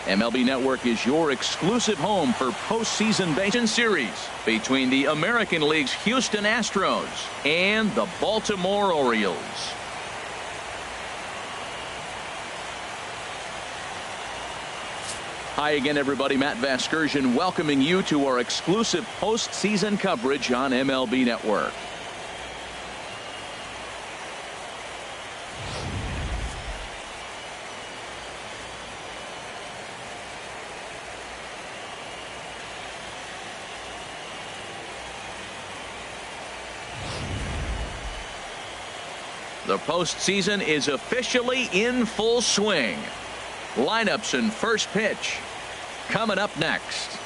MLB Network is your exclusive home for postseason baseball series between the American League's Houston Astros and the Baltimore Orioles. Hi again, everybody. Matt Vasgersian welcoming you to our exclusive postseason coverage on MLB Network. The postseason is officially in full swing. Lineups and first pitch coming up next.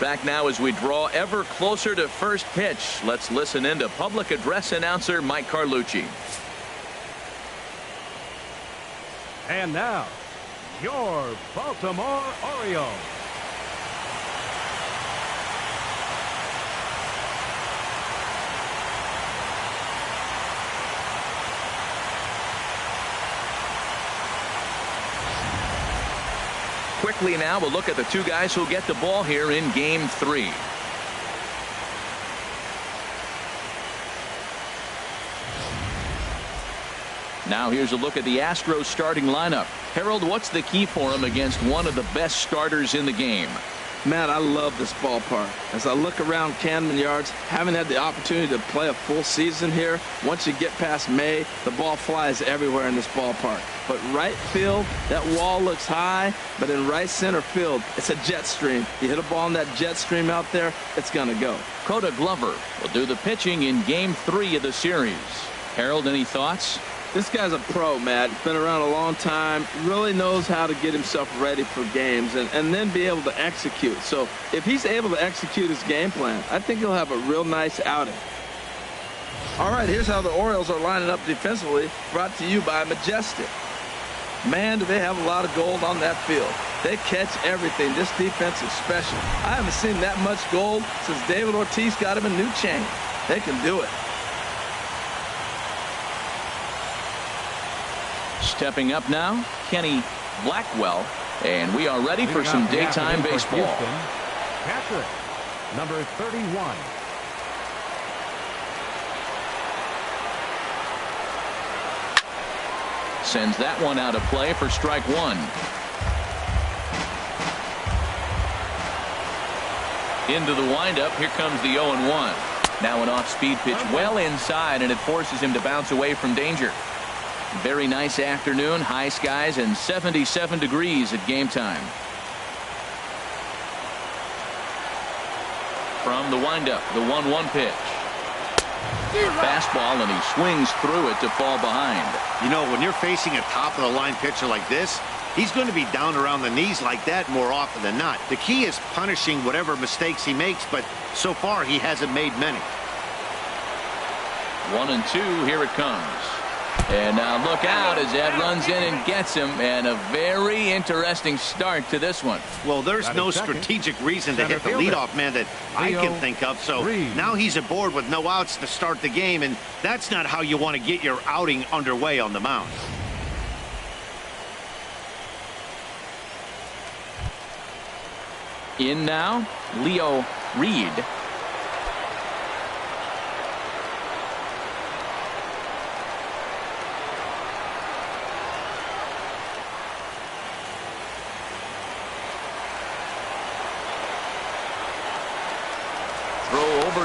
Back now as we draw ever closer to first pitch. Let's listen in to public address announcer Mike Carlucci. And now, your Baltimore Orioles. Quickly now, we'll look at the two guys who'll get the ball here in Game 3. Now here's a look at the Astros starting lineup. Harold, what's the key for him against one of the best starters in the game? Matt, I love this ballpark. As I look around Camden Yards, having had the opportunity to play a full season here, once you get past May, the ball flies everywhere in this ballpark. But right field, that wall looks high, but in right center field, it's a jet stream. You hit a ball in that jet stream out there, it's going to go. Coda Glover will do the pitching in Game 3 of the series. Harold, any thoughts? This guy's a pro, Matt. Been around a long time, really knows how to get himself ready for games and then be able to execute. So if he's able to execute his game plan, I think he'll have a real nice outing. All right, here's how the Orioles are lining up defensively, brought to you by Majestic. Man, do they have a lot of gold on that field. They catch everything. This defense is special. I haven't seen that much gold since David Ortiz got him a new chain. They can do it. Stepping up now, Kenny Blackwell, and we are ready for some daytime baseball. Catcher, number 31. Sends that one out of play for strike one. Into the windup, here comes the 0-1. Now an off-speed pitch well inside, and it forces him to bounce away from danger. Very nice afternoon, high skies and 77 degrees at game time. From the windup, the 1-1 pitch. Fastball, and he swings through it to fall behind. You know, when you're facing a top-of-the-line pitcher like this, he's going to be down around the knees like that more often than not. The key is punishing whatever mistakes he makes, but so far he hasn't made many. 1-2, here it comes. And now look out as Ed runs in and gets him, and a very interesting start to this one. Well, there's no strategic reason to hit the leadoff man that I can think of, so now he's aboard with no outs to start the game, and that's not how you want to get your outing underway on the mound. In now, Leo Reed.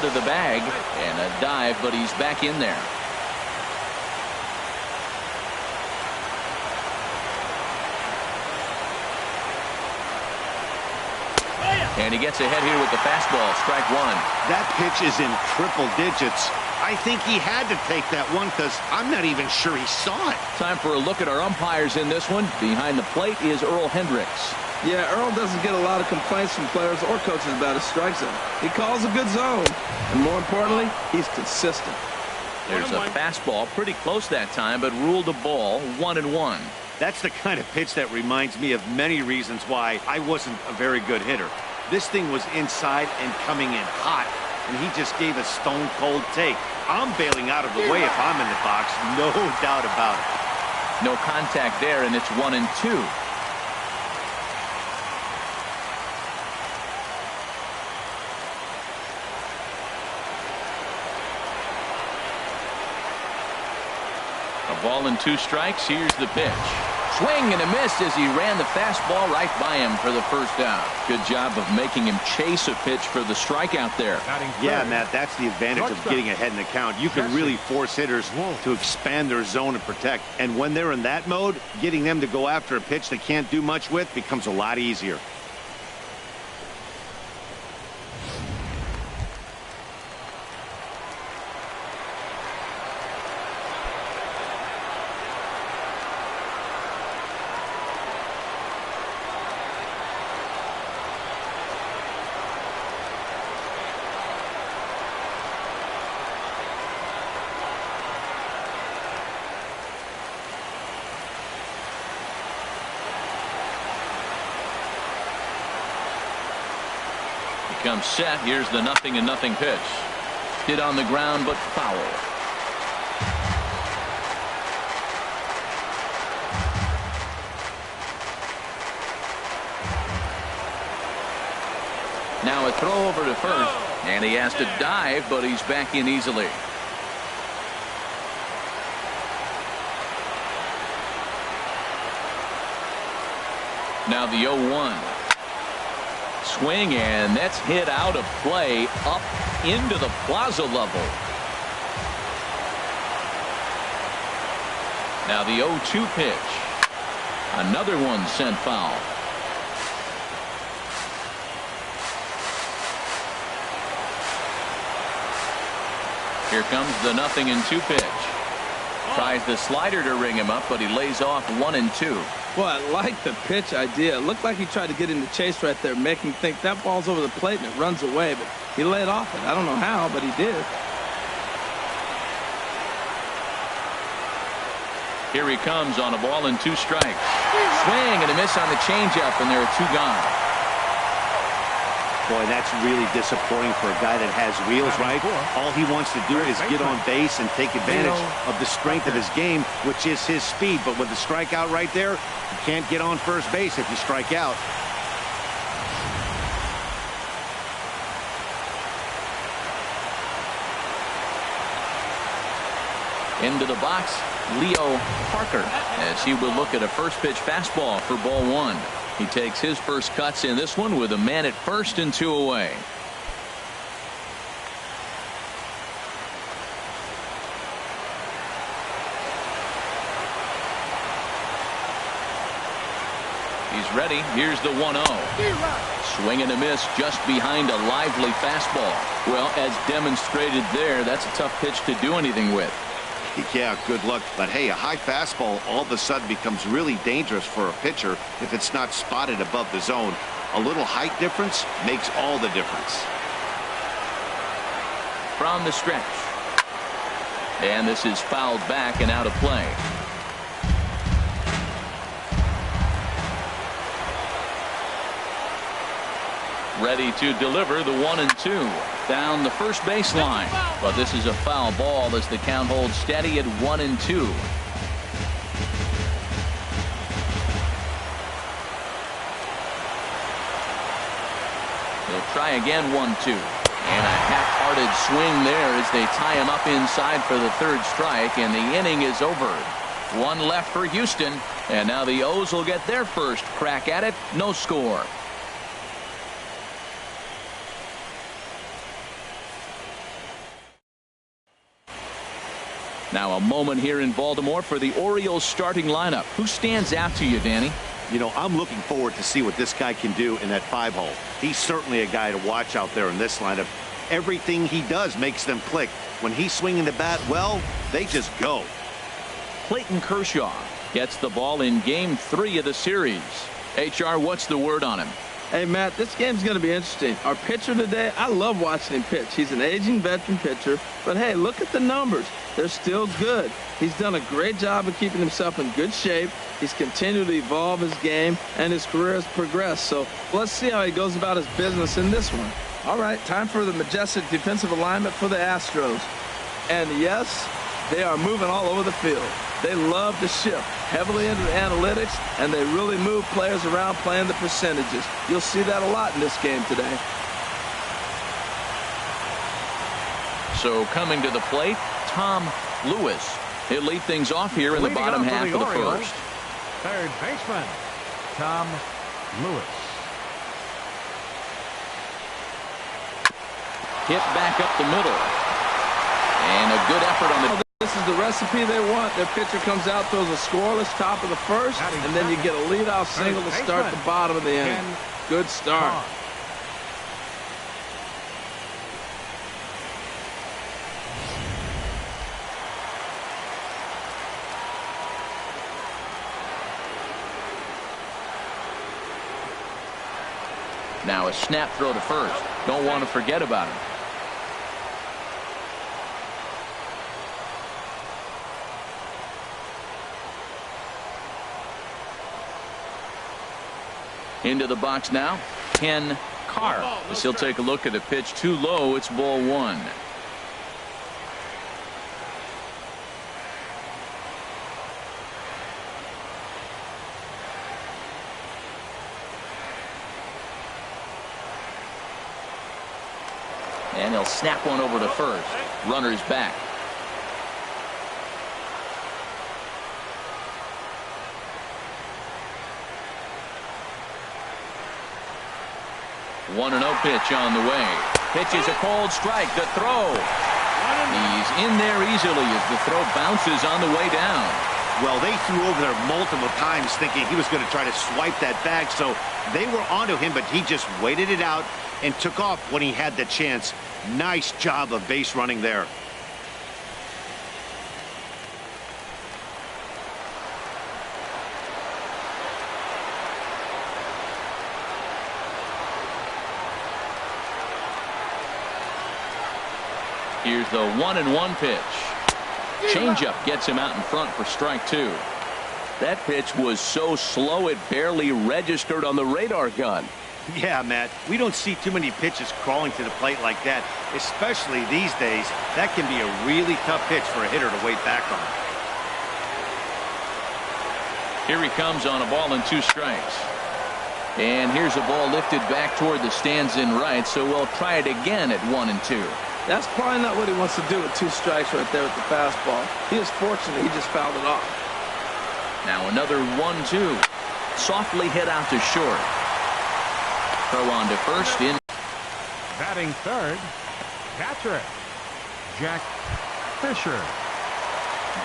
To the bag and a dive, but he's back in there. And he gets ahead here with the fastball, strike one. That pitch is in triple digits. I think he had to take that one because I'm not even sure he saw it. Time for a look at our umpires in this one. Behind the plate is Earl Hendricks. Yeah, Earl doesn't get a lot of complaints from players or coaches about his strike zone. He calls a good zone, and more importantly, he's consistent. There's a fastball pretty close that time, but ruled a ball. 1-1. That's the kind of pitch that reminds me of many reasons why I wasn't a very good hitter. This thing was inside and coming in hot, and he just gave a stone-cold take. I'm bailing out of the way if I'm in the box, no doubt about it. No contact there, and it's 1-2. A ball and 2 strikes. Here's the pitch. Swing and a miss as he ran the fastball right by him for the first out. Good job of making him chase a pitch for the strikeout there. Yeah, Matt, that's the advantage of getting ahead in the count. You can really force hitters to expand their zone and protect. And when they're in that mode, getting them to go after a pitch they can't do much with becomes a lot easier. Comes set. Here's the 0-0 pitch. Hit on the ground, but foul. Now a throw over to first, and he has to dive, but he's back in easily. Now the 0-1. Swing, and that's hit out of play up into the plaza level. Now the 0-2 pitch. Another one sent foul. Here comes the 0-2 pitch. Tries the slider to ring him up, but he lays off 1-2. Well, I like the pitch idea. It looked like he tried to get into chase right there, making him think that ball's over the plate and it runs away, but he laid off it. I don't know how, but he did. Here he comes on a ball and 2 strikes. Swing and a miss on the changeup, and there are 2 gone. Boy, that's really disappointing for a guy that has wheels, right? All he wants to do is get on base and take advantage of the strength of his game, which is his speed. But with the strikeout right there, you can't get on first base if you strike out. Into the box, Leo Parker, as he will look at a first pitch fastball for ball 1. He takes his first cuts in this one with a man at first and 2 away. He's ready. Here's the 1-0. Swing and a miss just behind a lively fastball. Well, as demonstrated there, that's a tough pitch to do anything with. Yeah, good luck. But hey, a high fastball all of a sudden becomes really dangerous for a pitcher if it's not spotted above the zone. A little height difference makes all the difference. From the stretch. And this is fouled back and out of play. Ready to deliver the 1-2 down the first baseline, but this is a foul ball as the count holds steady at 1-2. He'll try again. 1-2, and a half-hearted swing there as they tie him up inside for the 3rd strike, and the inning is over. 1 left for Houston, and now the O's will get their first crack at it. No score. Now a moment here in Baltimore for the Orioles starting lineup. Who stands out to you, Danny? You know, I'm looking forward to see what this guy can do in that 5-hole. He's certainly a guy to watch out there in this lineup. Everything he does makes them click. When he's swinging the bat, well, they just go. Clayton Kershaw gets the ball in Game 3 of the series. HR, what's the word on him? Hey, Matt, this game's going to be interesting. Our pitcher today, I love watching him pitch. He's an aging veteran pitcher, but hey, look at the numbers. They're still good. He's done a great job of keeping himself in good shape. He's continued to evolve his game, and his career has progressed. So let's see how he goes about his business in this one. All right, time for the majestic defensive alignment for the Astros. And yes, they are moving all over the field. They love to shift heavily into the analytics, and they really move players around playing the percentages. You'll see that a lot in this game today. So coming to the plate, Tom Lewis. He'll lead things off here in the bottom half of the first. Third baseman, Tom Lewis. Hit back up the middle. And a good effort on the... This is the recipe they want. Their pitcher comes out, throws a scoreless top of the first, and then you get a leadoff single to start the bottom of the inning. Good start. Now a snap throw to first. Don't want to forget about him. Into the box now, Ken Carr. As he'll take a look at the pitch too low. It's ball one. And he'll snap one over to first. Runner's back. One and 0 pitch on the way. Pitch is a cold strike. The throw. He's in there easily as the throw bounces on the way down. Well, they threw over there multiple times thinking he was going to try to swipe that bag, so they were onto him, but he just waited it out and took off when he had the chance. Nice job of base running there. Here's the 1-1 pitch. Changeup gets him out in front for strike two. That pitch was so slow it barely registered on the radar gun. Yeah, Matt, we don't see too many pitches crawling to the plate like that, especially these days. That can be a really tough pitch for a hitter to wait back on. Here he comes on a ball and 2 strikes. And here's a ball lifted back toward the stands in right, so we'll try it again at 1 and 2. That's probably not what he wants to do with 2 strikes right there with the fastball. He is fortunate he just fouled it off. Now another 1-2. Softly hit out to short. Throw on to first in. Batting third, catcher, Jack Fisher.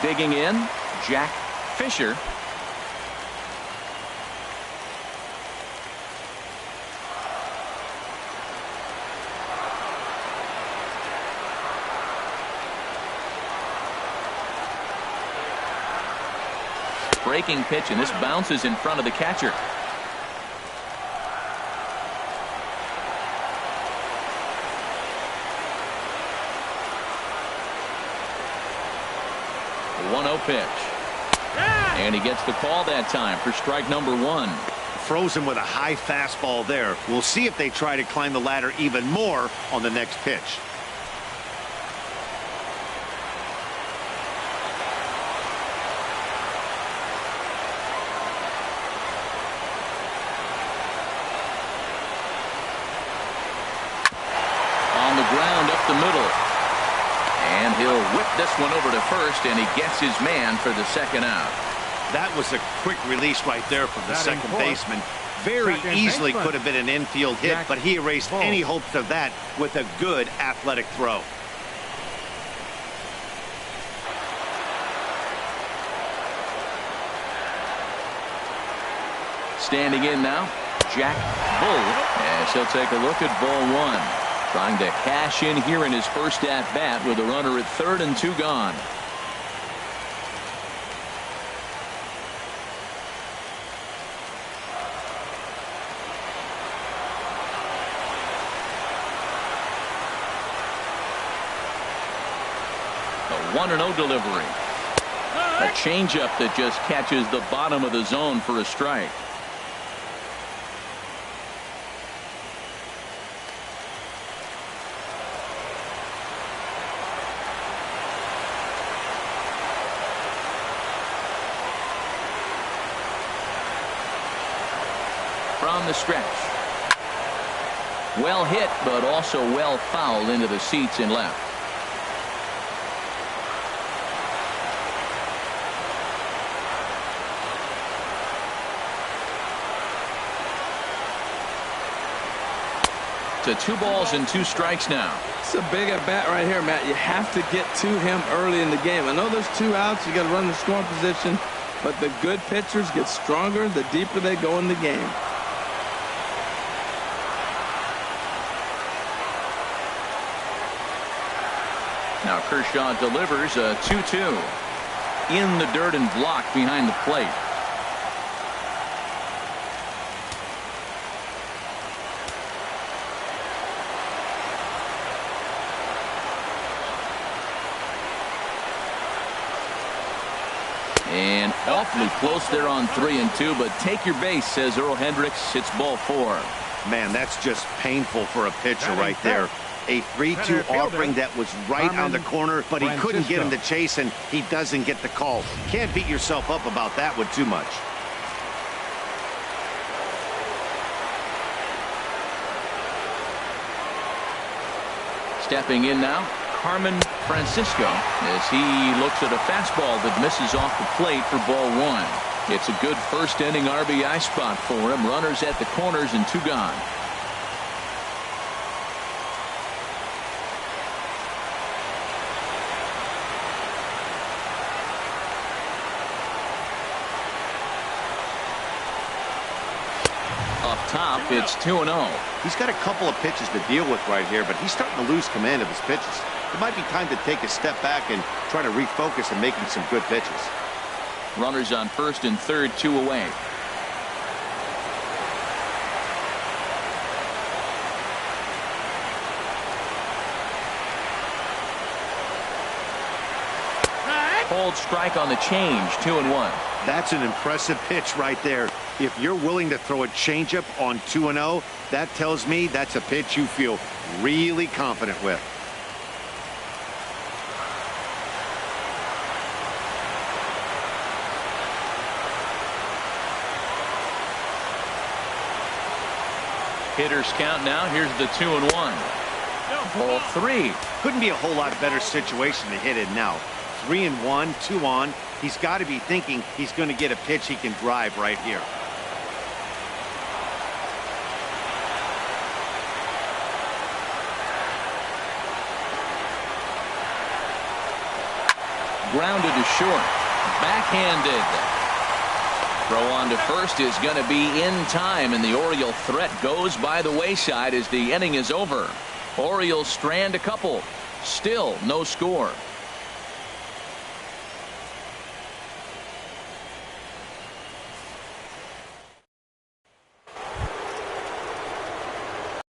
Digging in, Jack Fisher. Breaking pitch, and this bounces in front of the catcher. The 1-0 pitch. And he gets the call that time for strike number 1. Froze him with a high fastball there. We'll see if they try to climb the ladder even more on the next pitch. Ground up the middle, and he'll whip this one over to first, and he gets his man for the second out. That was a quick release right there from the second baseman. Very easily could have been an infield hit, but he erased any hopes of that with a good athletic throw. Standing in now, Jack Bull, as he'll take a look at ball 1. Trying to cash in here in his first at-bat with a runner at third and 2 gone. 1-0 delivery. A changeup that just catches the bottom of the zone for a strike. From the stretch. Well hit, but also well fouled into the seats in left. To 2 balls and 2 strikes now. It's a big at bat right here, Matt. You have to get to him early in the game. I know there's 2 outs. You got to run the scoring position, but the good pitchers get stronger the deeper they go in the game. Now Kershaw delivers a 2-2 in the dirt and blocked behind the plate. And awfully close there on 3-2, but take your base, says Earl Hendricks. It's ball 4. Man, that's just painful for a pitcher right there. A 3-2 offering that was right on the corner, but he couldn't get him to chase, and he doesn't get the call. Can't beat yourself up about that one too much. Stepping in now, Carmen Francisco, as he looks at a fastball that misses off the plate for ball 1. It's a good first inning RBI spot for him. Runners at the corners and 2 gone. Up top, it's 2-0. He's got a couple of pitches to deal with right here, but he's starting to lose command of his pitches. It might be time to take a step back and try to refocus on making some good pitches. Runners on first and third, 2 away. Cold strike on the change, 2-1. That's an impressive pitch right there. If you're willing to throw a changeup on 2-0, that tells me that's a pitch you feel really confident with. Hitters count now. Here's the 2-1. Ball 3. Couldn't be a whole lot better situation to hit it now. 3-1, 2 on. He's got to be thinking he's going to get a pitch he can drive right here. Grounded to short. Backhanded. Throw on to first is going to be in time, and the Oriole threat goes by the wayside as the inning is over. Orioles strand a couple. Still no score.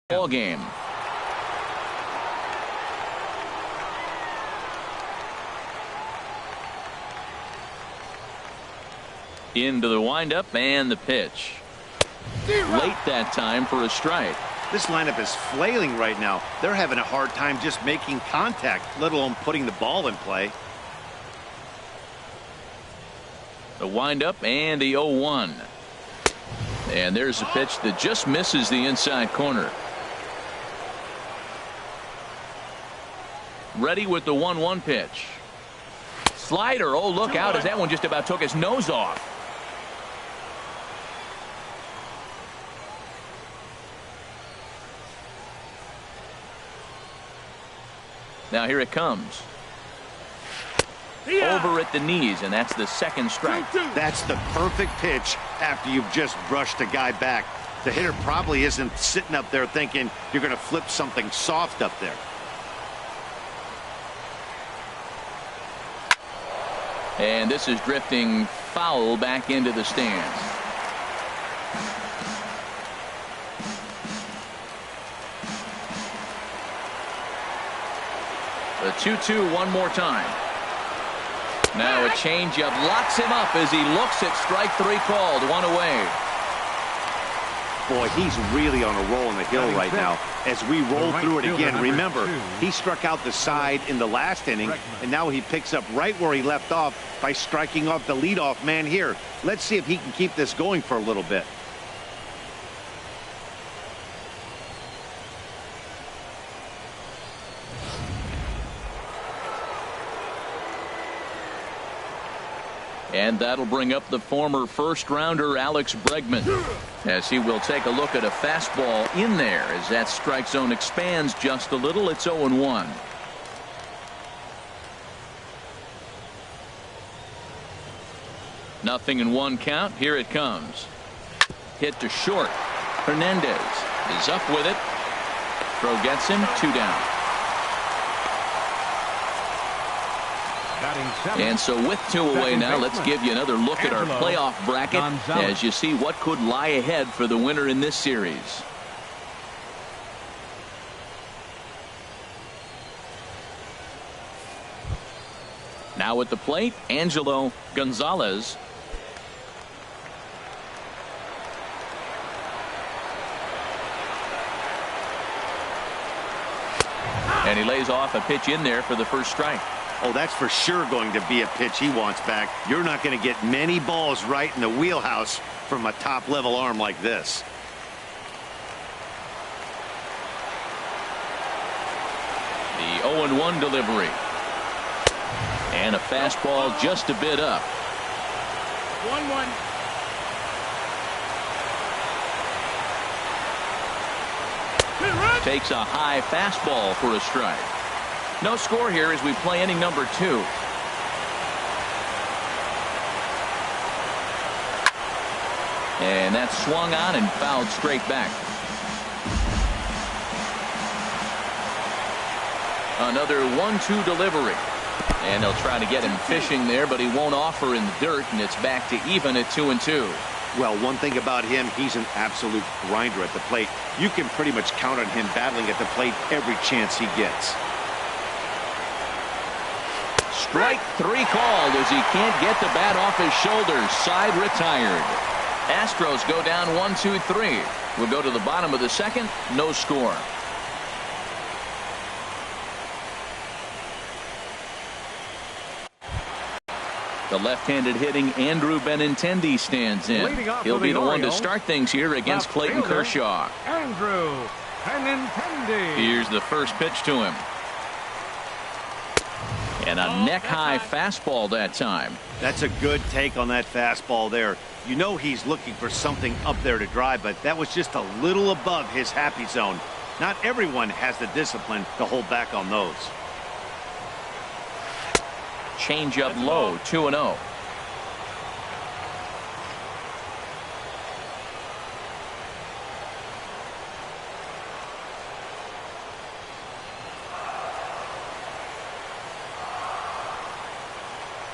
Ball game. Into the windup and the pitch. Late that time for a strike. This lineup is flailing right now. They're having a hard time just making contact, let alone putting the ball in play. The windup and the 0-1. And there's a pitch that just misses the inside corner. Ready with the 1-1 pitch. Slider. Oh, look out, as that one just about took his nose off. Now here it comes. Over at the knees, and that's the second strike. That's the perfect pitch after you've just brushed a guy back. The hitter probably isn't sitting up there thinking you're going to flip something soft up there. And this is drifting foul back into the stands. The 2-2 one more time. Now a changeup locks him up as he looks at strike 3 called. 1 away. Boy, he's really on a roll on the hill right now. As we roll through it again, remember, he struck out the side in the last inning, and now he picks up right where he left off by striking off the leadoff man here. Let's see if he can keep this going for a little bit. And that'll bring up the former first-rounder Alex Bregman, as he will take a look at a fastball in there as that strike zone expands just a little. It's 0-1. Nothing in 1 count. Here it comes. Hit to short. Hernandez is up with it. Throw gets him. 2 down. And so with 2 away now, let's give you another look at our playoff bracket as you see what could lie ahead for the winner in this series. Now at the plate, Angelo Gonzalez. And he lays off a pitch in there for the first strike. Oh, that's for sure going to be a pitch he wants back. You're not going to get many balls right in the wheelhouse from a top-level arm like this. The 0-1 delivery. And a fastball just a bit up. 1-1. Takes a high fastball for a strike. No score here as we play inning number 2. And that's swung on and fouled straight back. Another 1-2 delivery. And they'll try to get him fishing there, but he won't offer in the dirt, and it's back to even at 2-2. Well, one thing about him, he's an absolute grinder at the plate. You can pretty much count on him battling at the plate every chance he gets. Strike 3 called as he can't get the bat off his shoulders. Side retired. Astros go down 1-2-3. We'll go to the bottom of the 2nd. No score. The left-handed hitting Andrew Benintendi stands in. He'll be the one to start things here against Clayton Kershaw. Andrew Benintendi. Here's the first pitch to him. And a neck-high fastball that time. That's a good take on that fastball there. You know he's looking for something up there to drive, but that was just a little above his happy zone. Not everyone has the discipline to hold back on those. Change up low, 2-0.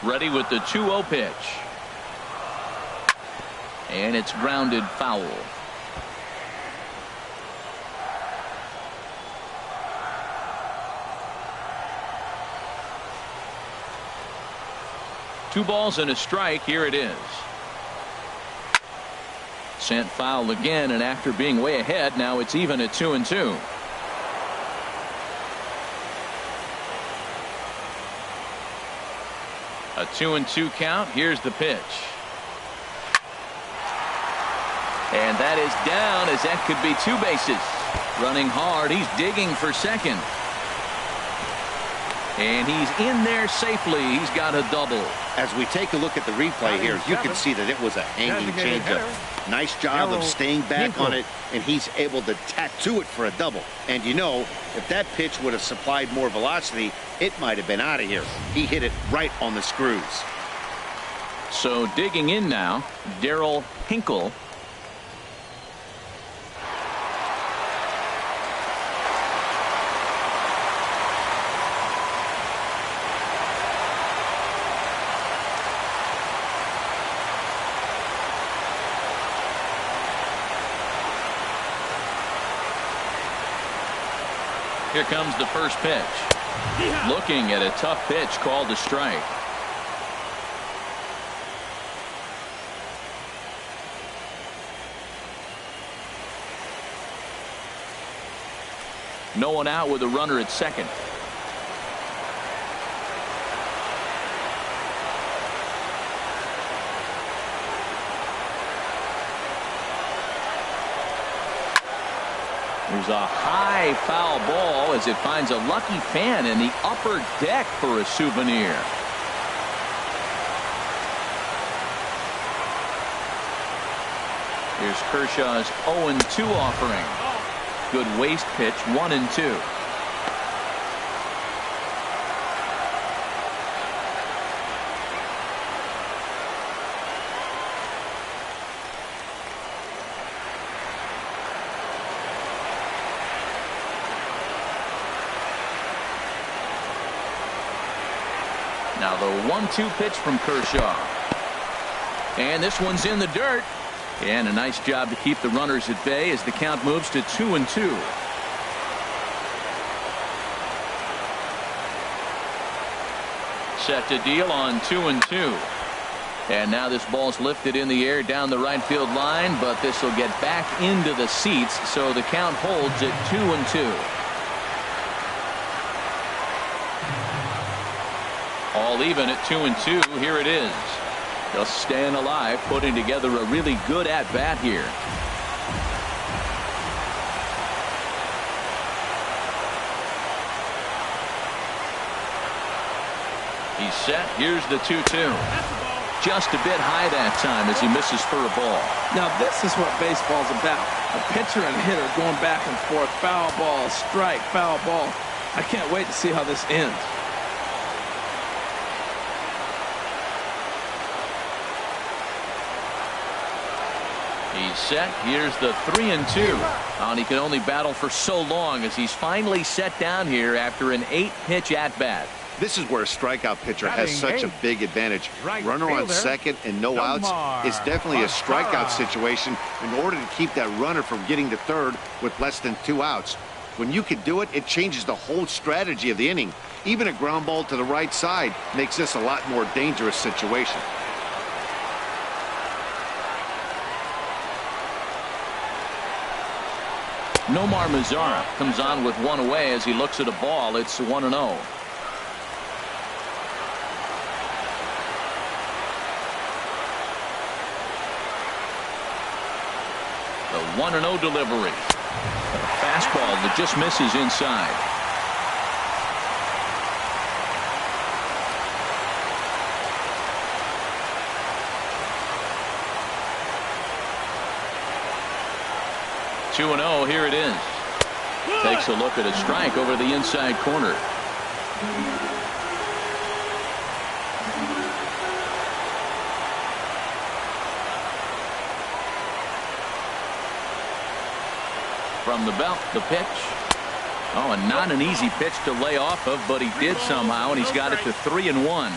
Ready with the 2-0 pitch. And it's grounded foul. Two balls and a strike. Here it is. Sent foul again, and after being way ahead, now it's even at 2-2. A 2-2 count. Here's the pitch. And that is down, as that could be 2 bases. Running hard. He's digging for second. And he's in there safely. He's got a double. As we take a look at the replay here, you can see that it was a hanging changeup. Nice job of staying back on it, and he's able to tattoo it for a double. And you know, if that pitch would have supplied more velocity, it might have been out of here. He hit it right on the screws. So digging in now, Darryl Hinkle. Here comes the first pitch. Looking at a tough pitch called a strike. No one out with a runner at second. There's a high foul ball as it finds a lucky fan in the upper deck for a souvenir. Here's Kershaw's 0-2 offering. Good waste pitch, 1-2. Now the 1-2 pitch from Kershaw. And this one's in the dirt. And a nice job to keep the runners at bay as the count moves to 2-2. Set to deal on 2-2. And now this ball's lifted in the air down the right field line, but this will get back into the seats, so the count holds at 2-2. All even at 2-2. Here it is. Just staying alive, putting together a really good at-bat here. He's set. Here's the 2-2. Just a bit high that time as he misses for a ball. Now this is what baseball's about. A pitcher and hitter going back and forth. Foul ball, strike, foul ball. I can't wait to see how this ends. He's set. Here's the 3-2. And he can only battle for so long as he's finally set down here after an 8-pitch at-bat. This is where a strikeout pitcher has such a big advantage. Runner on second and no outs. It's definitely a strikeout situation in order to keep that runner from getting to third with less than 2 outs. When you can do it, it changes the whole strategy of the inning. Even a ground ball to the right side makes this a lot more dangerous situation. Nomar Mazara comes on with one away as he looks at a ball. It's 1-0. The 1-0 delivery. A fastball that just misses inside. Here it is. Takes a look at a strike over the inside corner. From the belt, the pitch. Oh, and not an easy pitch to lay off of, but he did somehow, and he's got it to 3-1.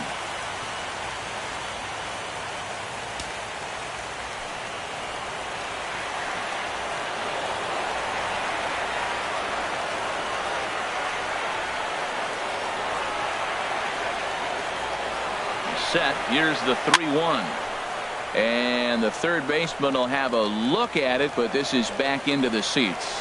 Set. Here's the 3-1. And the third baseman will have a look at it, but this is back into the seats.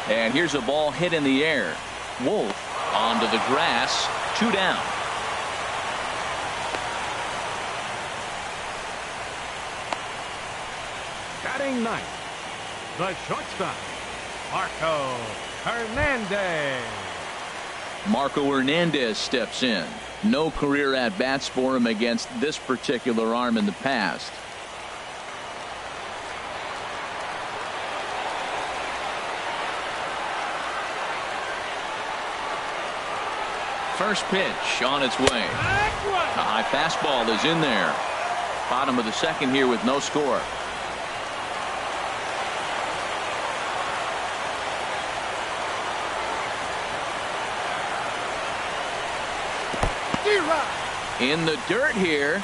And here's a ball hit in the air. Wolf onto the grass. 2 down. Batting ninth, the shortstop, Marco Hernandez. Marco Hernandez steps in. No career at-bats for him against this particular arm in the past. First pitch on its way. A high fastball is in there. Bottom of the second here with no score. In the dirt here.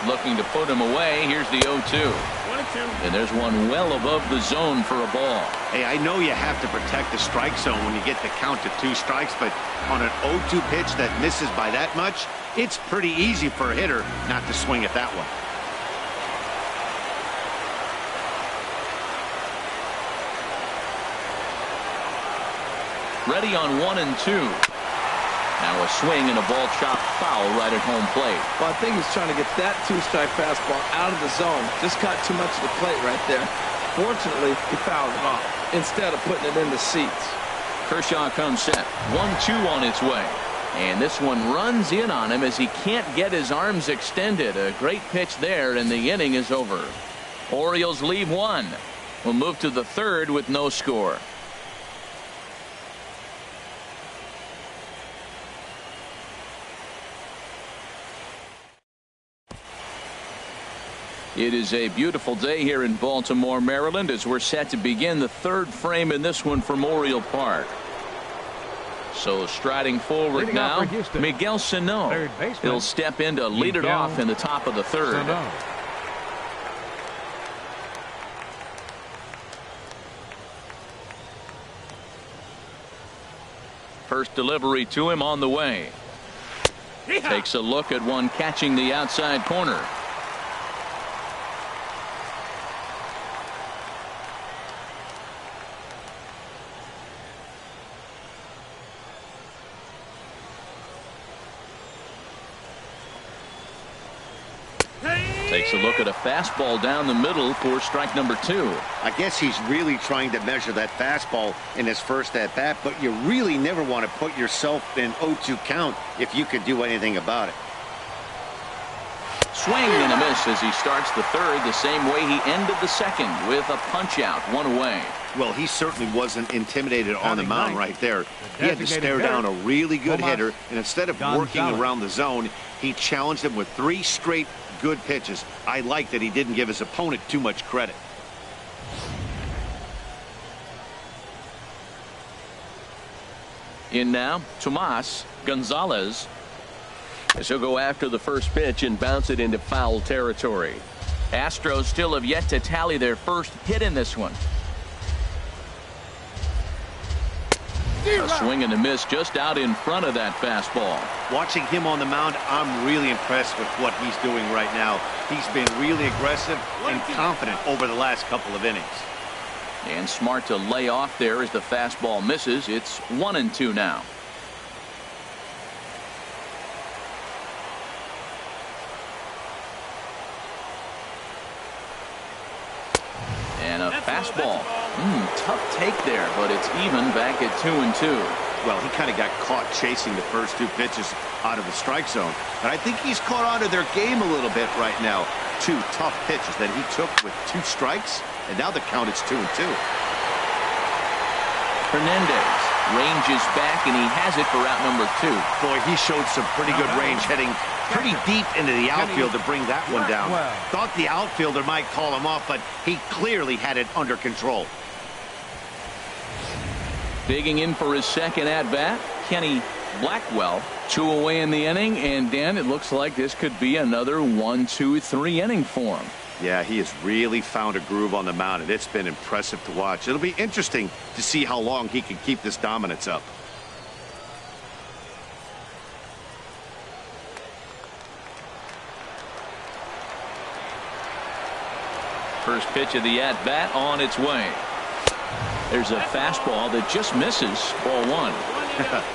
looking to put him away. Here's the 0-2. And there's one well above the zone for a ball. Hey, I know you have to protect the strike zone when you get the count to 2 strikes, but on an 0-2 pitch that misses by that much, it's pretty easy for a hitter not to swing at that one. Ready on 1-2. Now a swing and a ball chopped foul right at home plate. Well, I think he's trying to get that 2-strike fastball out of the zone. Just caught too much of the plate right there. Fortunately, he fouled it off instead of putting it in the seats. Kershaw comes set. 1-2 on its way. And this one runs in on him as he can't get his arms extended. A great pitch there, and the inning is over. Orioles leave 1. We'll move to the 3rd with no score. It is a beautiful day here in Baltimore, Maryland, as we're set to begin the 3rd frame in this one from Oriole Park. So striding forward Leading now, off for Houston, Miguel Sano. third baseman, He'll step in to lead it Miguel off in the top of the 3rd. Sano. First delivery to him on the way. Takes a look at one catching the outside corner. Takes a look at a fastball down the middle for strike number 2. I guess he's really trying to measure that fastball in his first at bat, but you really never want to put yourself in 0-2 count if you could do anything about it. Swing and a miss as he starts the 3rd the same way he ended the 2nd with a punch out, 1 away. Well, he certainly wasn't intimidated on the mound right there. He had to designated stare down a really good Tomas hitter, and instead of working Gonzalez. around the zone, he challenged him with 3 straight good pitches. I like that he didn't give his opponent too much credit. In now, Tomas Gonzalez, as he'll go after the first pitch and bounce it into foul territory. Astros still have yet to tally their first hit in this one. A swing and a miss just out in front of that fastball. Watching him on the mound, I'm really impressed with what he's doing right now. He's been really aggressive and confident over the last couple of innings. And smart to lay off there as the fastball misses. It's 1-2 now. And a fastball. Tough take there, but it's even back at 2-2. Well, he kind of got caught chasing the first 2 pitches out of the strike zone. And I think he's caught on to their game a little bit right now. 2 tough pitches that he took with 2 strikes, and now the count is 2-2. Hernandez ranges back, and he has it for out number 2. Boy, he showed some pretty good range, heading pretty deep into the outfield to bring that one down. Thought the outfielder might call him off, but he clearly had it under control. Digging in for his second at-bat, Kenny Blackwell. 2 away in the inning, and Dan, it looks like this could be another 1-2-3 inning for him. Yeah, he has really found a groove on the mound, and it's been impressive to watch. It'll be interesting to see how long he can keep this dominance up. First pitch of the at-bat on its way. There's a fastball that just misses. Ball 1.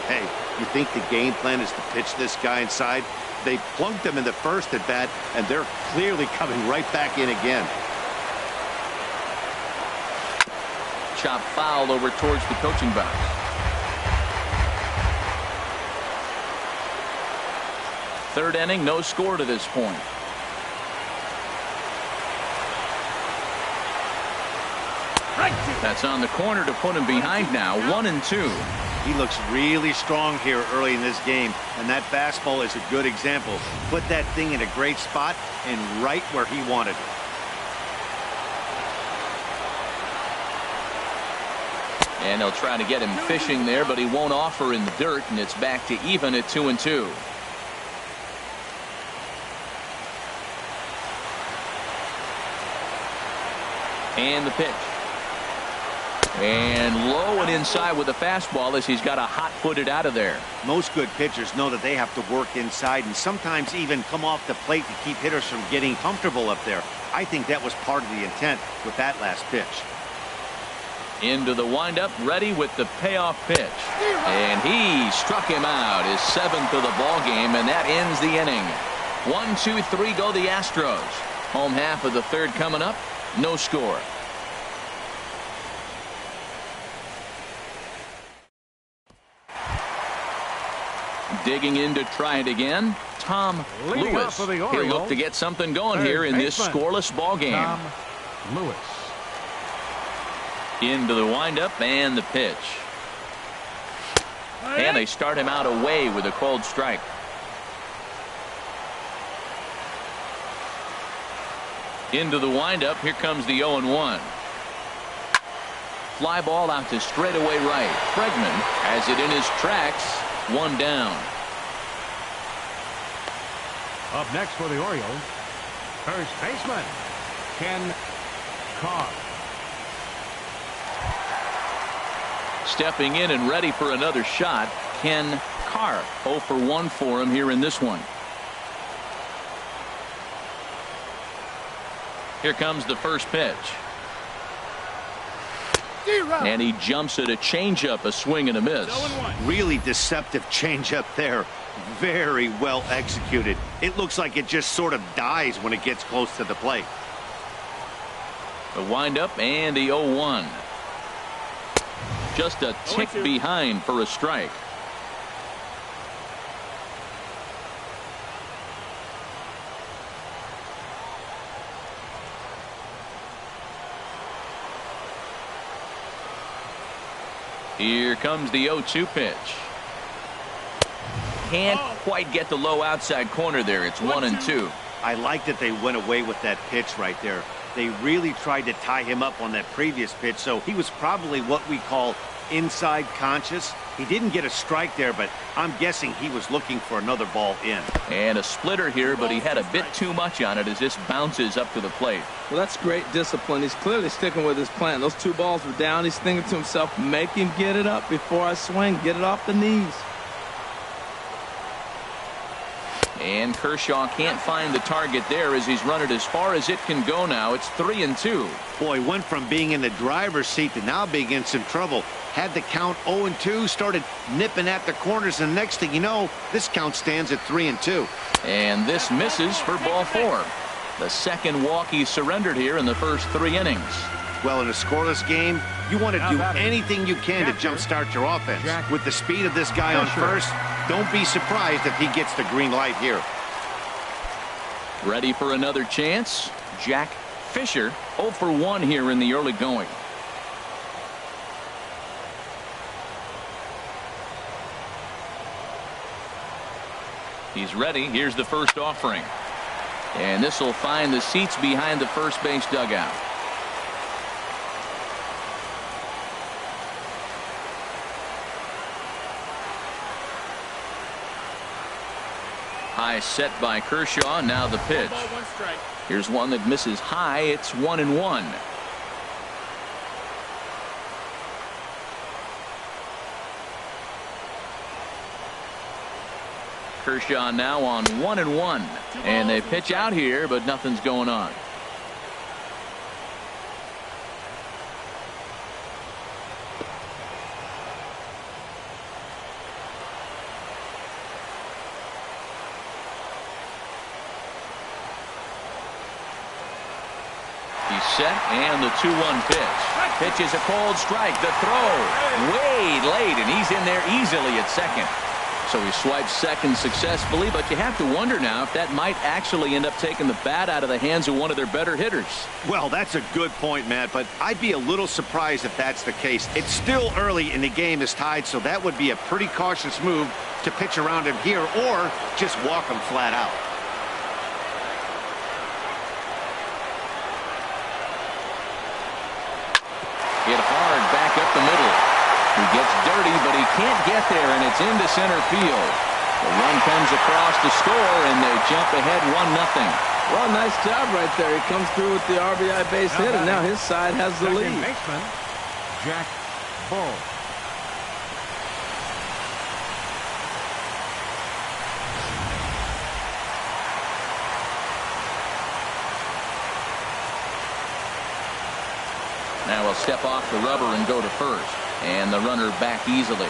Hey, you think the game plan is to pitch this guy inside? They plunked him in the first at bat, and they're clearly coming right back in again. Chop foul over towards the coaching box. Third inning, no score to this point. That's on the corner to put him behind now. 1-2. He looks really strong here early in this game, and that fastball is a good example. Put that thing in a great spot and right where he wanted it. And they'll try to get him fishing there, but he won't offer in the dirt, and it's back to even at 2-2. And the pitch. And low and inside with a fastball as he's got a hot-footed out of there. Most good pitchers know that they have to work inside and sometimes even come off the plate to keep hitters from getting comfortable up there. I think that was part of the intent with that last pitch. Into the windup, ready with the payoff pitch. And he struck him out, his 7th of the ball game, and that ends the inning. 1, 2, 3 go the Astros. Home half of the 3rd coming up. No score. Digging in to try it again, Tom Leading Lewis. off for the He'll Orioles, look to get something going third here in this baseman, scoreless ball game. Tom Lewis. Into the windup and the pitch. And they start him out away with a cold strike. Into the windup. Here comes the 0-1. Fly ball out to straightaway right. Bregman has it in his tracks. 1 down. Up next for the Orioles, first baseman, Ken Carr. Stepping in and ready for another shot, Ken Carr. 0 for 1 for him here in this one. Here comes the first pitch. And he jumps at a changeup, a swing and a miss. Really deceptive changeup there. Very well executed. It looks like it just sort of dies when it gets close to the plate. The windup and the 0-1. Just a tick behind for a strike. Here comes the 0-2 pitch. Can't quite get the low outside corner there. It's 1-2. I like that they went away with that pitch right there. They really tried to tie him up on that previous pitch, so he was probably what we call inside conscious. He didn't get a strike there, but I'm guessing he was looking for another ball in. And a splitter here, but he had a bit too much on it as this bounces up to the plate. Well, that's great discipline. He's clearly sticking with his plan. Those 2 balls were down. He's thinking to himself, make him get it up before I swing. Get it off the knees. And Kershaw can't find the target there as he's run it as far as it can go now. It's 3-2. Boy, went from being in the driver's seat to now being in some trouble. Had the count 0-2, started nipping at the corners, and next thing you know, this count stands at 3-2. And this misses for ball 4. The second walk he surrendered here in the first 3 innings. Well, in a scoreless game, you want to do anything you can to jumpstart your offense. With the speed of this guy on first, don't be surprised if he gets the green light here. Ready for another chance? Jack Fisher, 0 for 1 here in the early going. He's ready. Here's the first offering. And this will find the seats behind the first base dugout. High set by Kershaw. Now the pitch. Here's one that misses high. It's 1-1. Kershaw now on 1-1. And they pitch out here, but nothing's going on. He's set, and the 2-1 pitch. Pitch is a cold strike. The throw way late, and he's in there easily at second. So he swipes second successfully, but you have to wonder now if that might actually end up taking the bat out of the hands of one of their better hitters. Well, that's a good point, Matt, but I'd be a little surprised if that's the case. It's still early and the game is tied, so that would be a pretty cautious move to pitch around him here or just walk him flat out. Hit hard back up the middle. He gets dirty, but he can't get there, and it's into center field. The run comes across to score, and they jump ahead 1-0. Well, nice job right there. He comes through with the RBI base hit, and now his side has the Second lead. baseman, Jack Bull. Now he'll step off the rubber and go to first. And the runner back easily.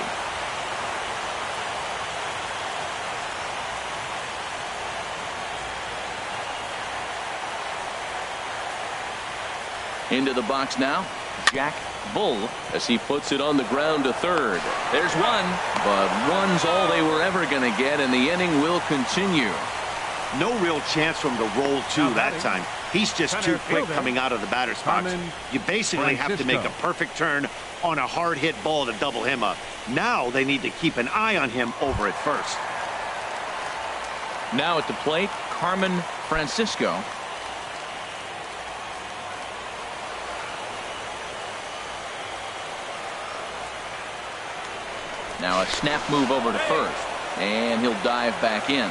Into the box now, Jack Bull, as he puts it on the ground to third. There's one, but one's all they were ever going to get, and the inning will continue. No real chance from the roll two that time. He's just too quick coming out of the batter's box. You basically have to make a perfect turn on a hard hit ball to double him up. Now they need to keep an eye on him over at first. Now at the plate, Carmen Francisco. Now a snap move over to first, and he'll dive back in.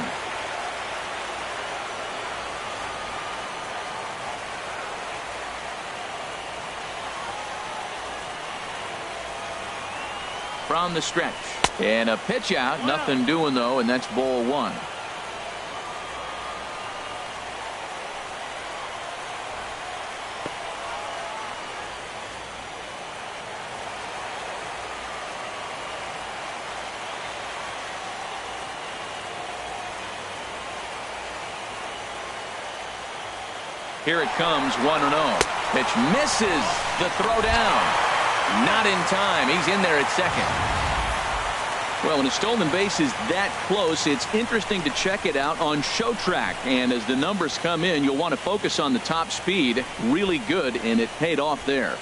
From the stretch, and a pitch out, nothing doing though, and that's ball one. Here it comes, 1-0. Pitch misses the throw down. Not in time. He's in there at second. Well, when a stolen base is that close, it's interesting to check it out on Show Track. And as the numbers come in, you'll want to focus on the top speed. Really good, and it paid off there.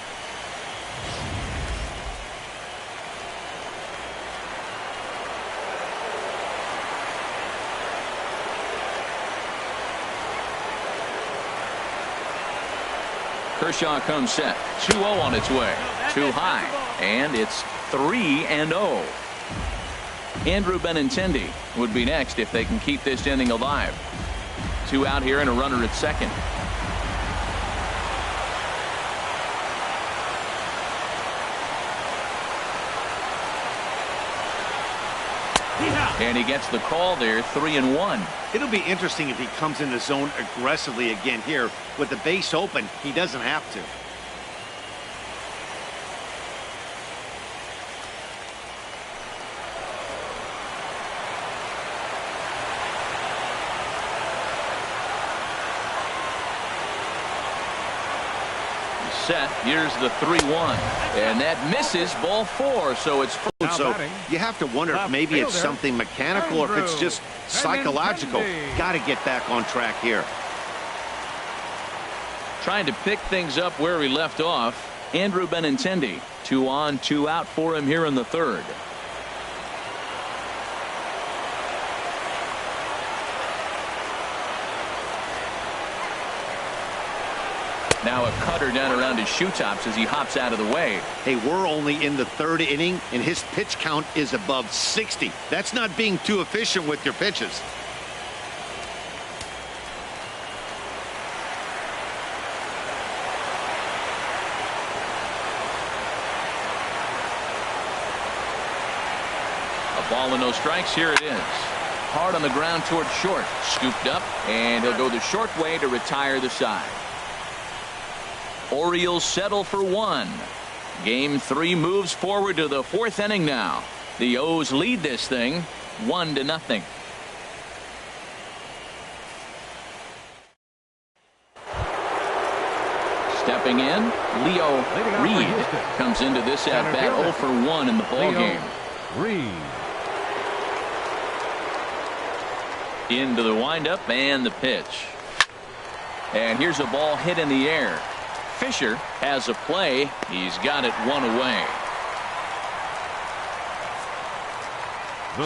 Kershaw comes set. 2-0 on its way. Too high. And it's 3-0. Andrew Benintendi would be next if they can keep this inning alive. 2 out here and a runner at second. And he gets the call there, 3-1. It'll be interesting if he comes in the zone aggressively again here. With the base open, he doesn't have to. Set. Here's the 3-1. And that misses, ball 4, so it's full. So you have to wonder if maybe it's something mechanical or if it's just psychological. Got to get back on track here. Trying to pick things up where he left off. Andrew Benintendi. 2 on, 2 out for him here in the third. Now a cutter down around his shoe tops as he hops out of the way. Hey, we're only in the third inning, and his pitch count is above 60. That's not being too efficient with your pitches. A ball and no strikes. Here it is. Hard on the ground toward short. Scooped up, and he'll go the short way to retire the side. Orioles settle for 1. Game 3 moves forward to the 4th inning now. The O's lead this thing 1-0. Stepping in, Leo Reed comes into this at bat 0 for 1 in the ball game. Reed. Into the windup and the pitch. And here's a ball hit in the air. Fisher has a play. He's got it 1 away.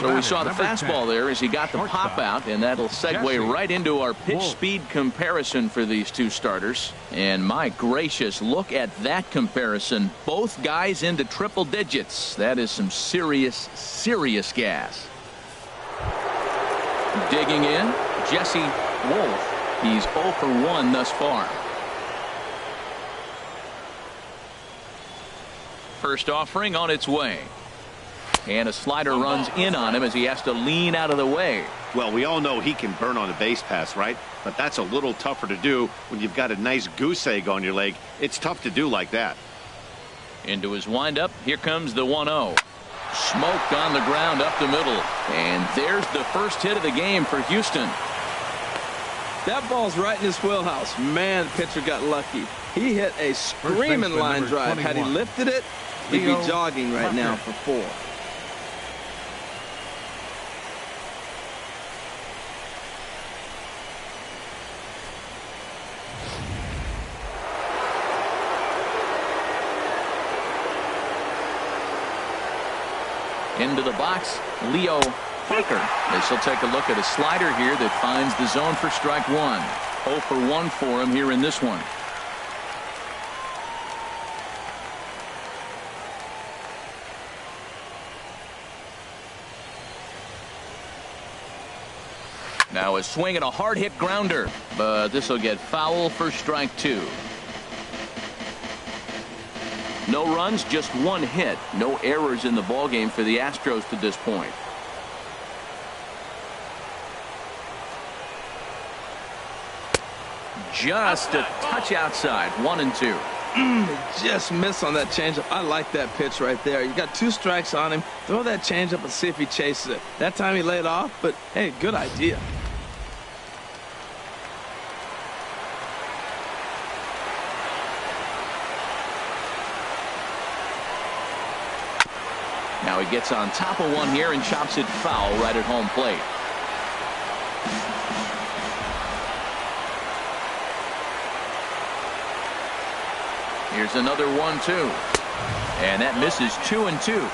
So we saw the fastball there as he got the pop out, and that'll segue right into our pitch speed comparison for these two starters. And my gracious, look at that comparison. Both guys into triple digits. That is some serious gas. Digging in, Jesse Wolf. He's 0 for 1 thus far. First offering on its way. And a slider runs in on him as he has to lean out of the way. Well, we all know he can burn on a base pass, right? But that's a little tougher to do when you've got a nice goose egg on your leg. It's tough to do like that. Into his windup. Here comes the 1-0. Smoked on the ground up the middle. And there's the first hit of the game for Houston. That ball's right in his wheelhouse. Man, the pitcher got lucky. He hit a screaming line drive. Had he lifted it, he'd be jogging right now for 4. Into the box, Leo Parker. This will take a look at a slider here that finds the zone for strike 1. 0 for 1 for him here in this one. Now a swing and a hard hit grounder, but this will get foul for strike 2. No runs, just 1 hit. No errors in the ballgame for the Astros to this point. Just a touch outside. 1-2. Just miss on that changeup. I like that pitch right there. You got 2 strikes on him. Throw that changeup and see if he chases it. That time he laid off, but hey, good idea. Now he gets on top of one here and chops it foul right at home plate. Here's another 1-2. And that misses 2-2.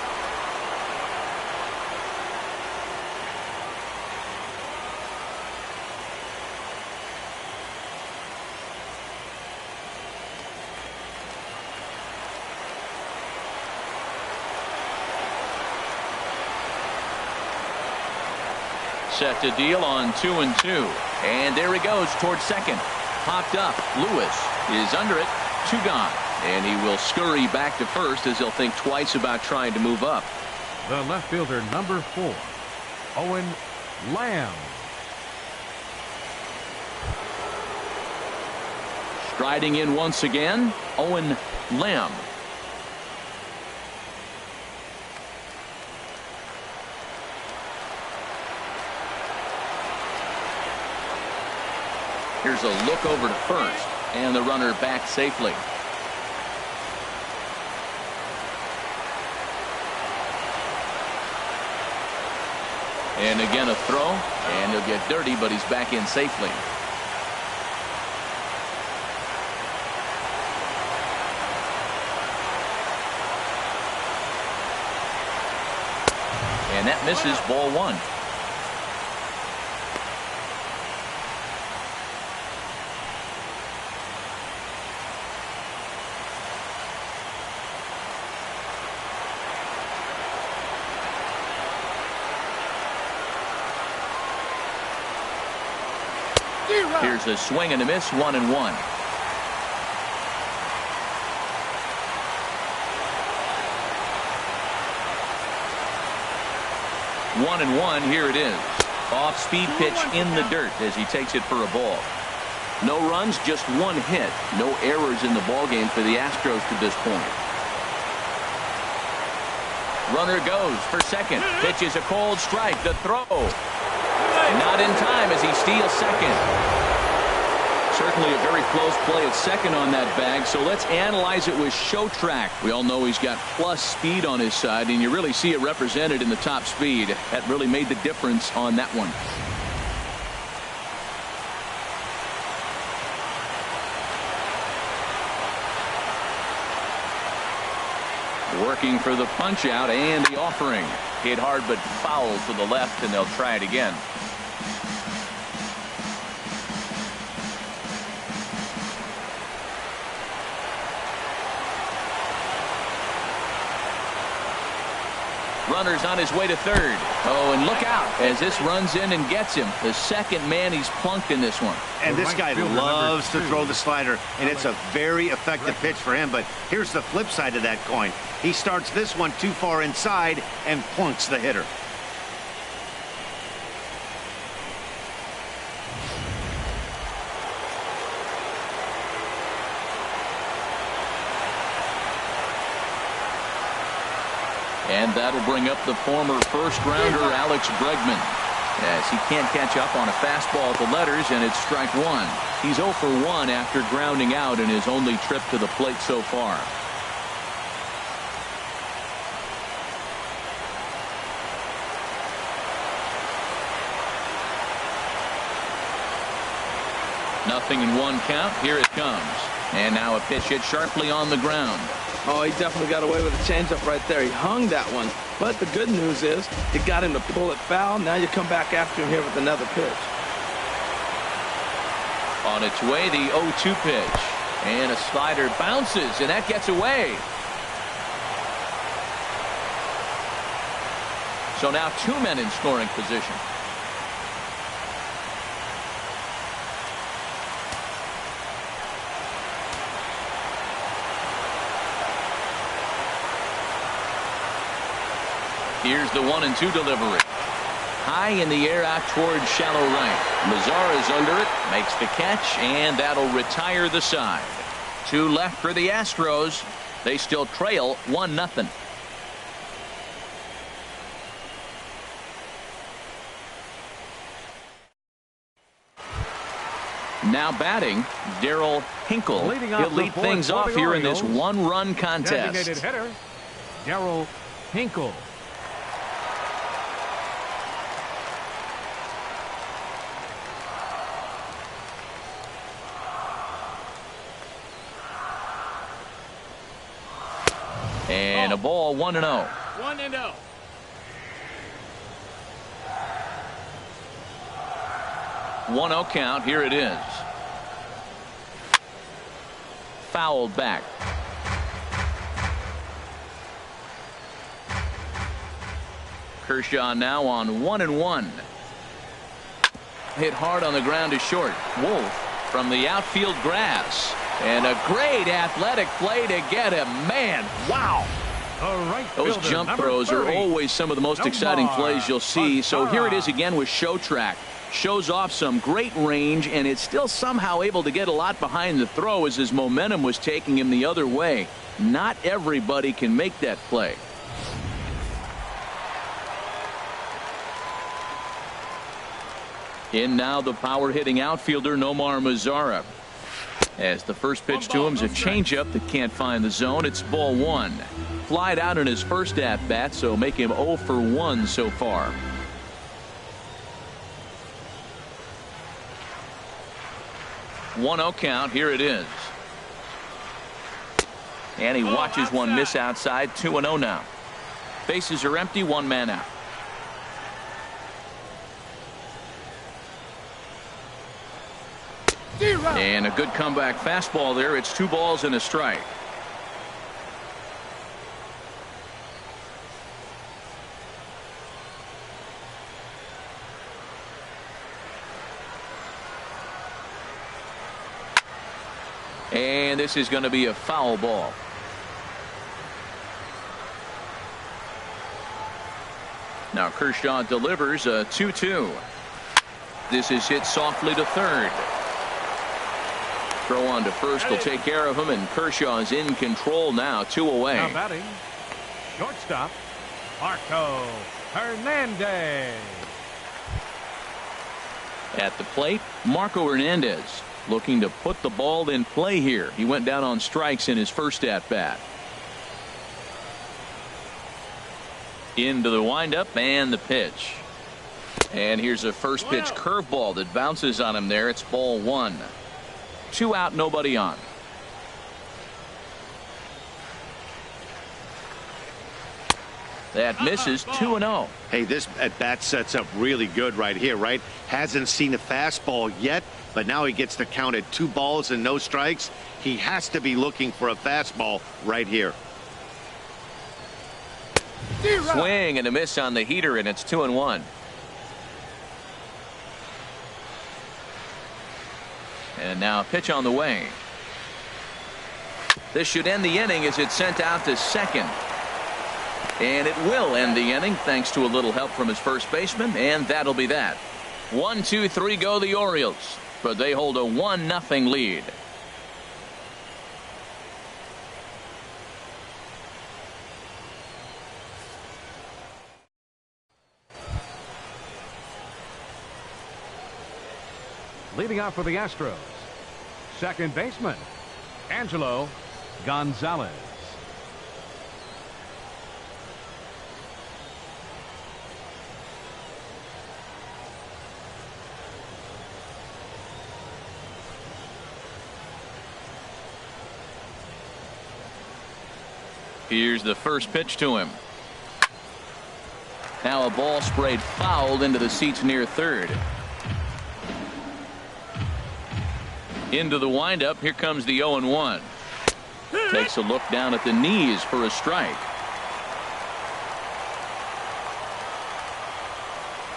Set to deal on 2-2. And there he goes towards second. Popped up. Lewis is under it. 2 gone. And he will scurry back to first as he'll think twice about trying to move up. The left fielder, number 4, Owen Lamb. Striding in once again, Owen Lamb. Here's a look over to first, and the runner back safely. And again a throw, and he'll get dirty, but he's back in safely. And that misses, ball 1. Here's a swing and a miss, 1-1. 1-1, here it is. Off speed pitch in the dirt as he takes it for a ball. No runs, just 1 hit. No errors in the ballgame for the Astros to this point. Runner goes for second. Pitch is a cold strike. The throw. Not in time as he steals second. Certainly a very close play at second on that bag, so let's analyze it with show track. We all know he's got plus speed on his side, and you really see it represented in the top speed. That really made the difference on that one. Working for the punch out and the offering. Hit hard but foul to the left, and they'll try it again. runner's on his way to third. Oh, and look out as this runs in and gets him. The second man he's plunked in this one. And this guy loves to throw the slider, and it's a very effective pitch for him. But here's the flip side of that coin. He starts this one too far inside and plunks the hitter. And that'll bring up the former first-rounder Alex Bregman, as he can't catch up on a fastball at the letters, and it's strike one. He's 0 for 1 after grounding out in his only trip to the plate so far. Nothing in 1 count. Here it comes. And now a pitch hit sharply on the ground. Oh, he definitely got away with a changeup right there. He hung that one. But the good news is it got him to pull it foul. Now you come back after him here with another pitch. On its way, the 0-2 pitch. And a slider bounces, and that gets away. So now 2 men in scoring position. Here's the 1-2 delivery. High in the air out towards shallow right. Mazara's under it, makes the catch, and that'll retire the side. 2 left for the Astros. They still trail 1-0. Now batting, Darryl Hinkle. He'll lead things off here in this 1-run contest. Designated hitter, Darryl Hinkle. And a ball, 1-0. 1-0. One 0 count. Here it is. Fouled back. Kershaw now on 1-1. Hit hard on the ground to short. Wolf from the outfield grass. And a great athletic play to get him. Man, wow. Those jump throws are always some of the most exciting plays you'll see. So here it is again with show track. Shows off some great range, and it's still somehow able to get a lot behind the throw as his momentum was taking him the other way. Not everybody can make that play. In now the power hitting outfielder Nomar Mazara. As the first pitch to him is a changeup that can't find the zone. It's ball 1. Flied out in his first at bat, so make him 0 for 1 so far. One 0 count. Here it is. And he watches one miss outside. 2-0 now. Bases are empty. 1 man out. And a good comeback fastball there. It's 2 balls and a strike. And this is going to be a foul ball. Now Kershaw delivers a 2-2. This is hit softly to third. Throw on to first will take care of him, and Kershaw is in control now. 2 away. Now batting, shortstop, Marco Hernandez. At the plate, Marco Hernandez looking to put the ball in play here. He went down on strikes in his first at bat. Into the windup and the pitch. And here's a first pitch curveball that bounces on him there. It's ball 1. 2 out, nobody on. That misses. 2-0. Hey, this at bat sets up really good right here, right? Hasn't seen a fastball yet, but now he gets to count at 2 balls and no strikes. He has to be looking for a fastball right here. Swing and a miss on the heater, and it's 2-1. And now a pitch on the way. This should end the inning as it's sent out to second. And it will end the inning thanks to a little help from his first baseman, and that'll be that. 1, 2, 3 go the Orioles, but they hold a 1-0 lead. Leading off for the Astros, second baseman, Angelo Gonzalez. Here's the first pitch to him. Now a ball sprayed foul into the seats near third. Into the windup. Here comes the 0-1. Takes a look down at the knees for a strike.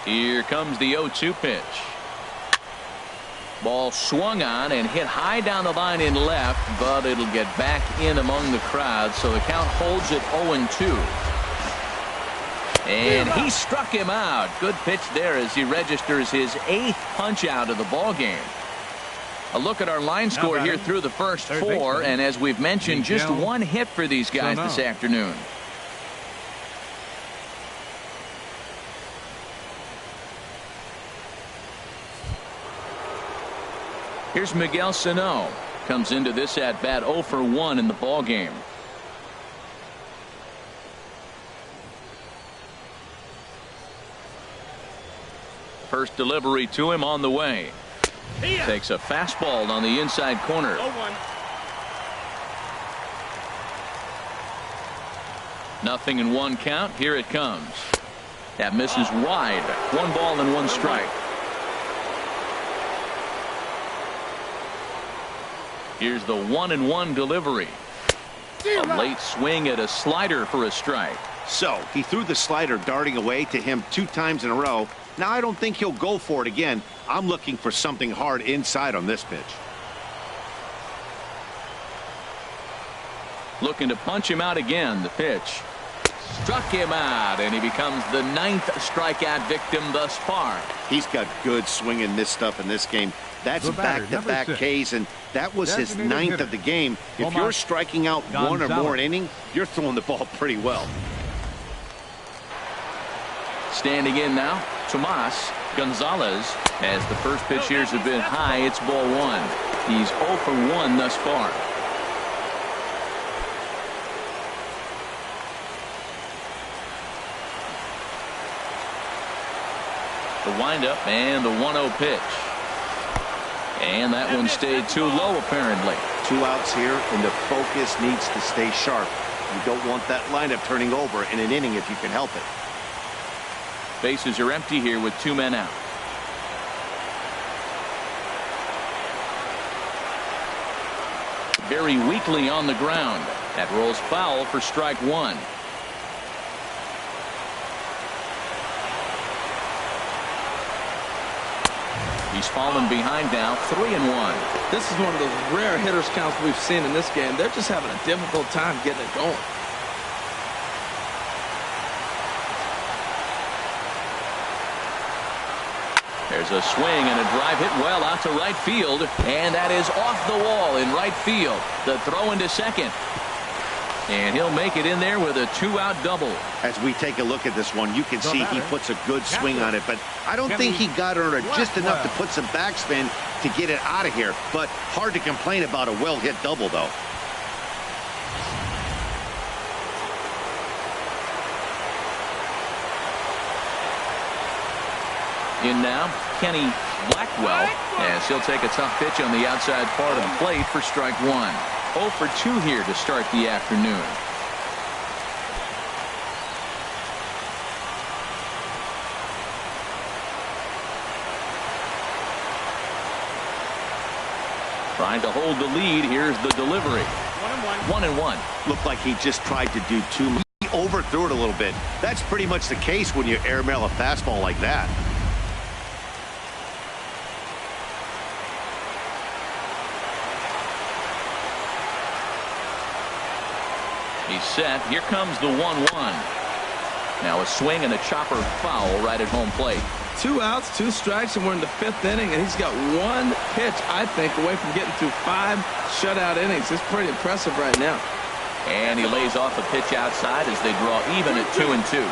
Here comes the 0-2 pitch. Ball swung on and hit high down the line in left, but it'll get back in among the crowd, so the count holds at 0-2. And he struck him out. Good pitch there as he registers his 8th punch out of the ball game. A look at our line score here through the first 4, and as we've mentioned, just 1 hit for these guys this afternoon. Here's Miguel Sano. Comes into this at bat 0 for 1 in the ball game. First delivery to him on the way. Takes a fastball on the inside corner. 0-1 count. Here it comes. That misses wide. 1 ball and 1 strike. Here's the 1-1 delivery. A late swing at a slider for a strike. So he threw the slider darting away to him 2 times in a row. Now I don't think he'll go for it again. I'm looking for something hard inside on this pitch. Looking to punch him out again. The pitch struck him out, and he becomes the 9th strikeout victim thus far. He's got good swing and miss stuff in this game. That's back-to-back Ks, and that was his 9th of the game. If you're striking out 1 or more an inning, you're throwing the ball pretty well. Standing in now, Tomas Gonzalez. As the first pitch here has been high, it's ball 1. He's 0 for 1 thus far. The windup and the 1-0 pitch. And that one stayed too low, apparently. 2 outs here, and the focus needs to stay sharp. You don't want that lineup turning over in an inning if you can help it. Bases are empty here with 2 men out. Very weakly on the ground. That rolls foul for strike 1. He's fallen behind now, 3-1. This is one of those rare hitters counts we've seen in this game. They're just having a difficult time getting it going. There's a swing and a drive hit well out to right field, and that is off the wall in right field. The throw into second. And he'll make it in there with a 2-out double. As we take a look at this one, you can see he puts a good swing on it, but I don't think he got under just enough to put some backspin to get it out of here. But hard to complain about a well-hit double, though. In now, Kenny Blackwell, as he'll take a tough pitch on the outside part of the plate for strike 1. 0 for 2 here to start the afternoon. Trying to hold the lead. Here's the delivery. 1-1. Looked like he just tried to do too much. He overthrew it a little bit. That's pretty much the case when you airmail a fastball like that. He's set. Here comes the 1-1. Now a swing and a chopper foul right at home plate. 2 outs, 2 strikes, and we're in the 5th inning, and he's got 1 pitch, I think, away from getting through 5 shutout innings. It's pretty impressive right now. And he lays off a pitch outside as they draw even at 2-2.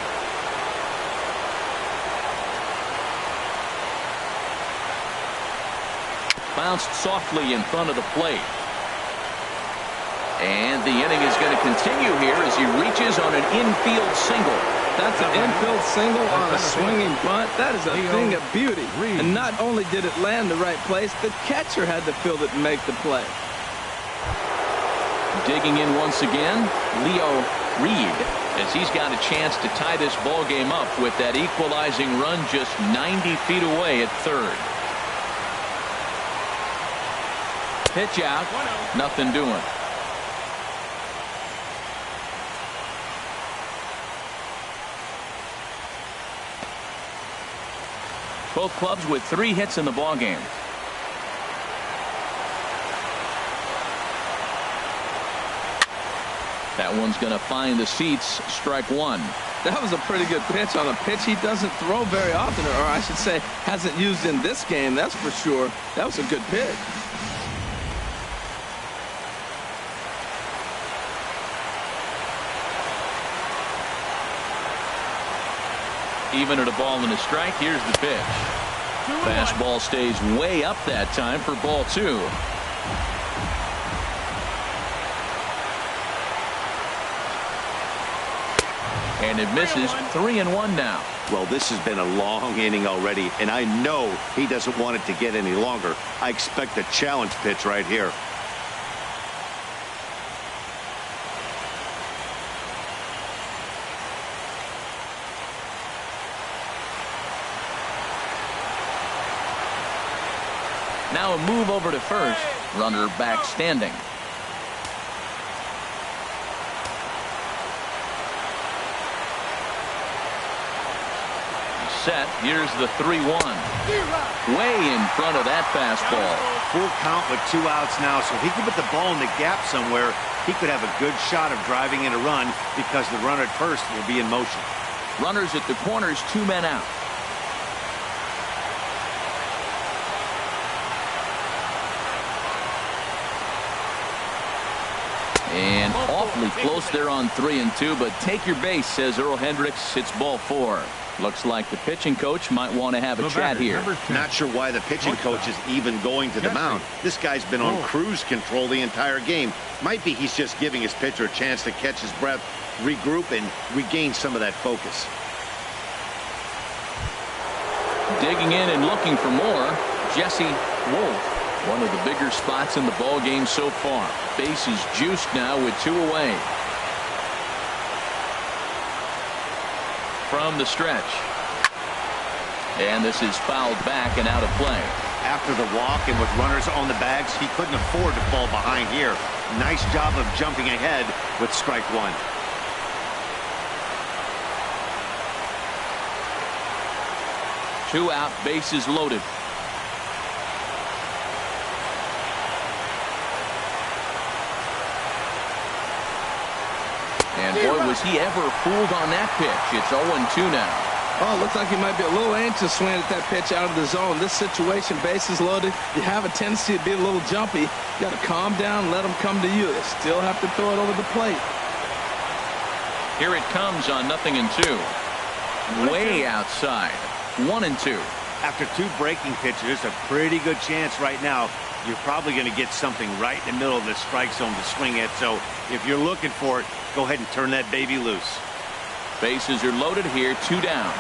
Bounced softly in front of the plate. And the inning is going to continue here as he reaches on an infield single. That's an infield single on a swinging bunt. That is a thing of beauty. And not only did it land the right place, the catcher had to field it and make the play. Digging in once again, Leo Reed, as he's got a chance to tie this ball game up with that equalizing run just 90 feet away at third. Pitch out, nothing doing. Both clubs with 3 hits in the ball game. That one's going to find the seats. Strike 1. That was a pretty good pitch on a pitch he doesn't throw very often, or I should say hasn't used in this game, that's for sure. That was a good pitch. Even at a ball and a strike, here's the pitch. Fastball stays way up that time for ball 2. And it misses. 3-1 now. Well, this has been a long inning already, and I know he doesn't want it to get any longer. I expect a challenge pitch right here. Now a move over to first. Runner back standing. Set. Here's the 3-1. Way in front of that fastball. Full count with 2 outs now, so he could put the ball in the gap somewhere. He could have a good shot of driving in a run because the runner at first will be in motion. Runners at the corners, 2 men out. And awfully close there on 3-2, but take your base, says Earl Hendricks. It's ball 4. Looks like the pitching coach might want to have a chat here. Not sure why the pitching coach is even going to the mound. This guy's been on cruise control the entire game. Might be he's just giving his pitcher a chance to catch his breath, regroup, and regain some of that focus. Digging in and looking for more, Jesse Wolf. One of the bigger spots in the ball game so far. Bases juiced now with 2 away. From the stretch. And this is fouled back and out of play. After the walk and with runners on the bags, he couldn't afford to fall behind here. Nice job of jumping ahead with strike 1. Two out, bases loaded. And boy, was he ever fooled on that pitch. It's 0-2 now. Oh, looks like he might be a little anxious swinging at that pitch out of the zone. This situation, bases loaded, you have a tendency to be a little jumpy. You got to calm down, let them come to you. They still have to throw it over the plate. Here it comes on 0-2. Way outside. 1-2. After 2 breaking pitches, there's a pretty good chance right now you're probably going to get something right in the middle of the strike zone to swing at. So if you're looking for it, go ahead and turn that baby loose. Bases are loaded here, 2 down.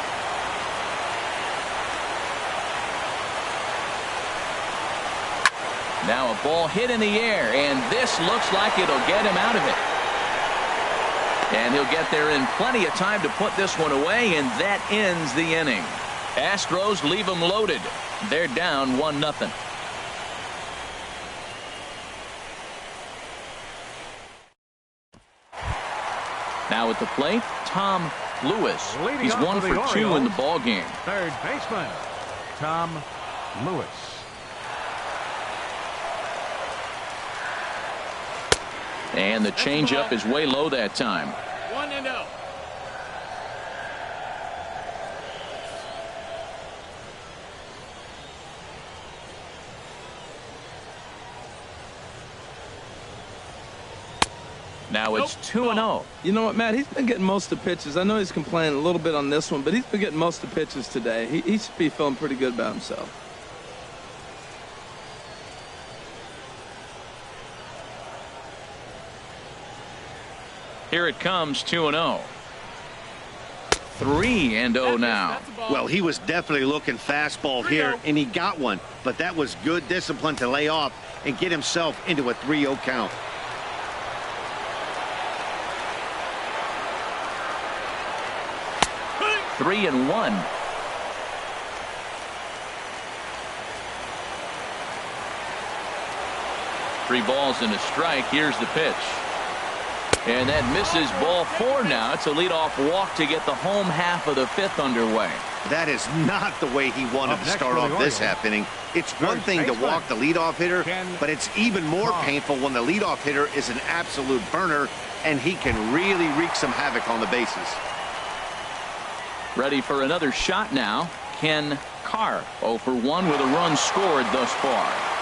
Now a ball hit in the air, and this looks like it'll get him out of it. And he'll get there in plenty of time to put this one away, and that ends the inning. Astros leave them loaded. They're down 1-0. Now at the plate, Tom Lewis. Leading He's off 1 for for the 2 in the Orioles, ball game. Third baseman, Tom Lewis. And the changeup is way low that time. 1-0. Now it's 2-0. You know what, Matt? He's been getting most of the pitches. I know he's complaining a little bit on this one, but he's been getting most of the pitches today. He should be feeling pretty good about himself. Here it comes, 2-0. 3-0 now. Well, he was definitely looking fastball here, and he got one. But that was good discipline to lay off and get himself into a 3-0 count. Three and 1. Three balls and a strike. Here's the pitch. And that misses, ball 4 now. It's a leadoff walk to get the home half of the 5th underway. That is not the way he wanted to start off this half inning. It's one thing to walk the leadoff hitter, but it's even more painful when the leadoff hitter is an absolute burner, and he can really wreak some havoc on the bases. Ready for another shot now. Ken Carr, 0 for 1 with a run scored thus far.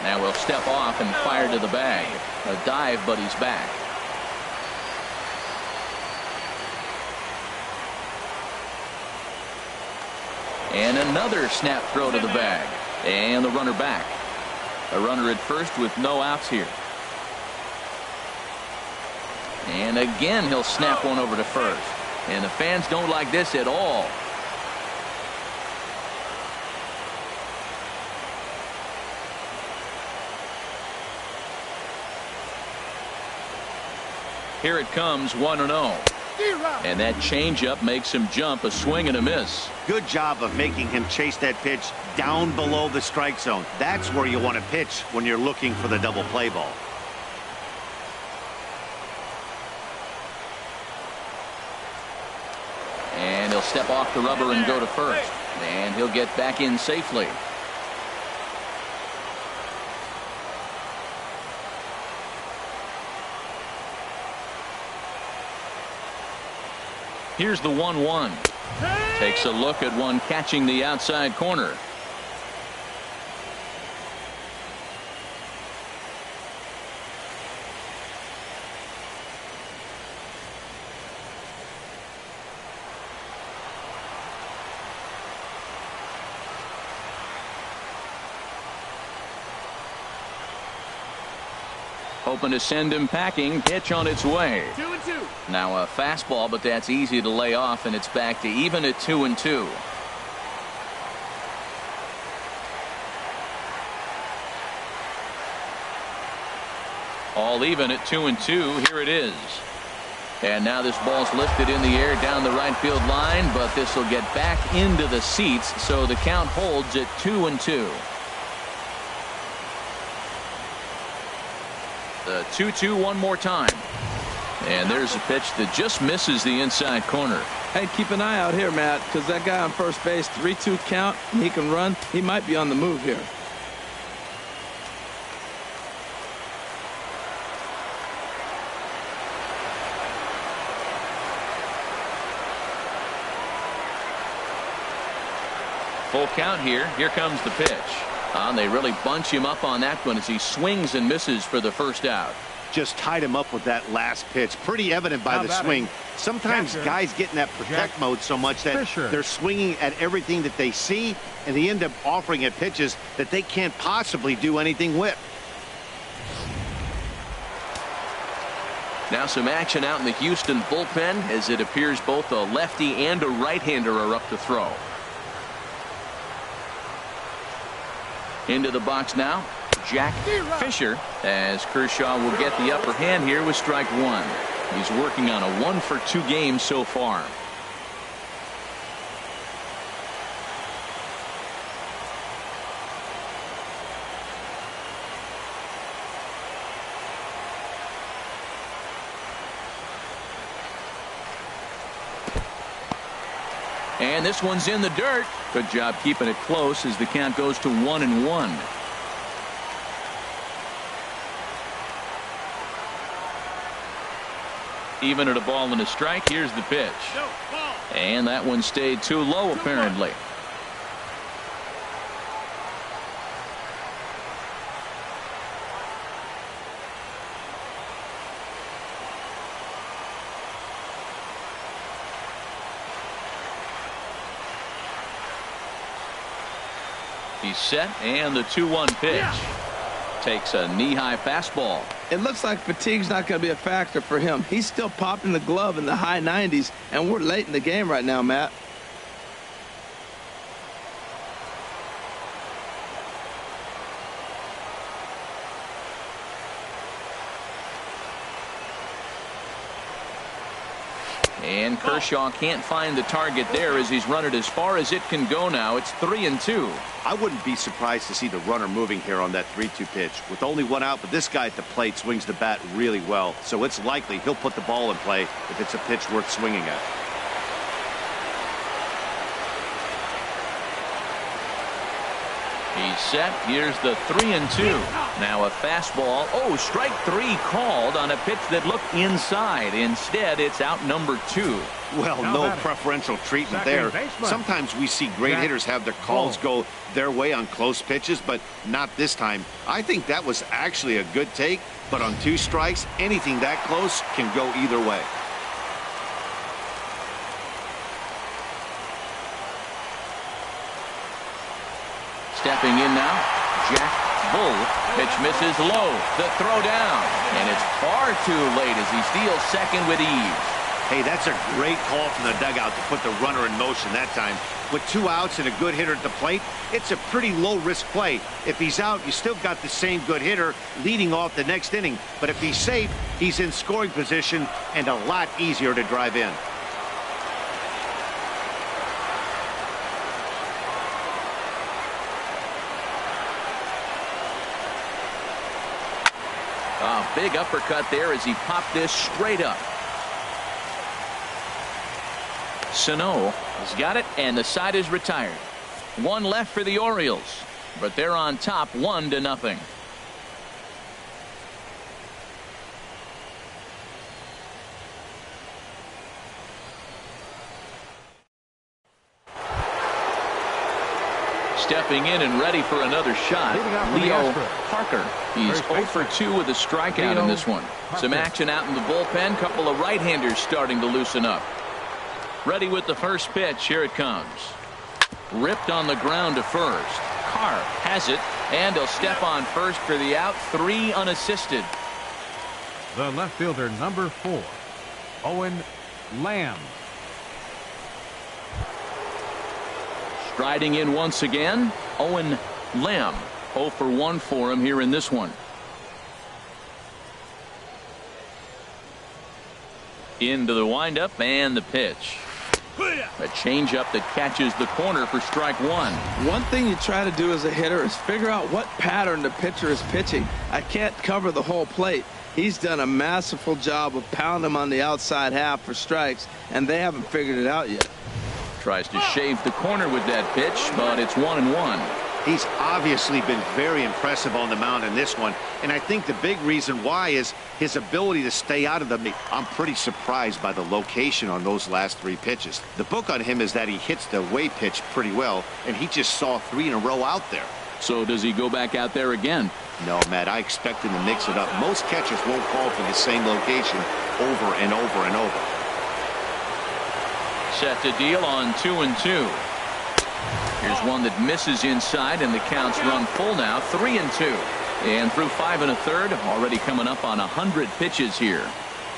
Now we'll step off and fire to the bag. A dive, but he's back. And another snap throw to the bag. And the runner back. A runner at first with no outs here. And again he'll snap one over to first. And the fans don't like this at all. Here it comes, 1-0. And that changeup makes him jump, a swing and a miss. Good job of making him chase that pitch down below the strike zone. That's where you want to pitch when you're looking for the double play ball. And he'll step off the rubber and go to first. And he'll get back in safely. Here's the 1-1. Takes a look at one catching the outside corner. Hoping to send him packing. Pitch on its way. 2-2. Now a fastball, but that's easy to lay off, and it's back to even at 2-2. All even at 2-2. Here it is. And now this ball's lifted in the air down the right field line, but this will get back into the seats, so the count holds at 2-2. The 2-2 one more time. And there's a pitch that just misses the inside corner. Hey, keep an eye out here, Matt, because that guy on first base, 3-2 count, and he can run. He might be on the move here. Full count here. Here comes the pitch. And they really bunch him up on that one as he swings and misses for the first out. Just tied him up with that last pitch. Pretty evident by the swing. Sometimes guys get in that protect mode so much that they're swinging at everything that they see, and they end up offering at pitches that they can't possibly do anything with. Now some action out in the Houston bullpen, as it appears both a lefty and a right-hander are up to throw. Into the box now, Jack Fisher, as Kershaw will get the upper hand here with strike one. He's working on a 1-for-2 game so far. And this one's in the dirt. Good job keeping it close as the count goes to 1-1. Even at a ball and a strike, here's the pitch. And that one stayed too low apparently. He's set, and the 2-1 pitch. Takes a knee-high fastball. It looks like fatigue's not going to be a factor for him. He's still popping the glove in the high 90s, and we're late in the game right now, Matt. And Kershaw can't find the target there as he's run it as far as it can go now. It's 3-2. I wouldn't be surprised to see the runner moving here on that 3-2 pitch. With only one out, but this guy at the plate swings the bat really well, so it's likely he'll put the ball in play if it's a pitch worth swinging at. He's set. Here's the 3-2. Now a fastball. Oh, strike three called on a pitch that looked inside. Instead, it's out number 2. Well, no preferential treatment there. Sometimes we see great hitters have their calls go their way on close pitches, but not this time. I think that was actually a good take, but on 2 strikes, anything that close can go either way. Stepping in now, Jack Bull. Pitch misses low. The throw down. And it's far too late as he steals second with ease. Hey, that's a great call from the dugout to put the runner in motion that time. With 2 outs and a good hitter at the plate, it's a pretty low-risk play. If he's out, you still got the same good hitter leading off the next inning. But if he's safe, he's in scoring position and a lot easier to drive in. A big uppercut there as he popped this straight up. Sano has got it, and the side is retired. 1 left for the Orioles, but they're on top 1-0. Stepping in and ready for another shot, Leo Parker. He's 0 for 2 with a strikeout in this one. Some action out in the bullpen. Couple of right-handers starting to loosen up. Ready with the first pitch. Here it comes. Ripped on the ground to first. Carr has it, and he'll step on first for the out. 3 unassisted. The left fielder, number 4, Owen Lamb. Striding in once again, Owen Lamb. 0 for 1 for him here in this one. Into the windup and the pitch. A changeup that catches the corner for strike 1. One thing you try to do as a hitter is figure out what pattern the pitcher is pitching. I can't cover the whole plate. He's done a masterful job of pounding him on the outside half for strikes, and they haven't figured it out yet. Tries to shave the corner with that pitch, but it's 1-1. He's obviously been very impressive on the mound in this one, and I think the big reason why is his ability to stay out of the. I'm pretty surprised by the location on those last 3 pitches. The book on him is that he hits the away pitch pretty well, and he just saw 3 in a row out there. So does he go back out there again? No, Matt, I expect him to mix it up. Most catchers won't call for the same location over and over and over. Set to deal on 2-2. Here's one that misses inside, and the count's run full now. 3-2. And through 5 1/3, already coming up on 100 pitches here.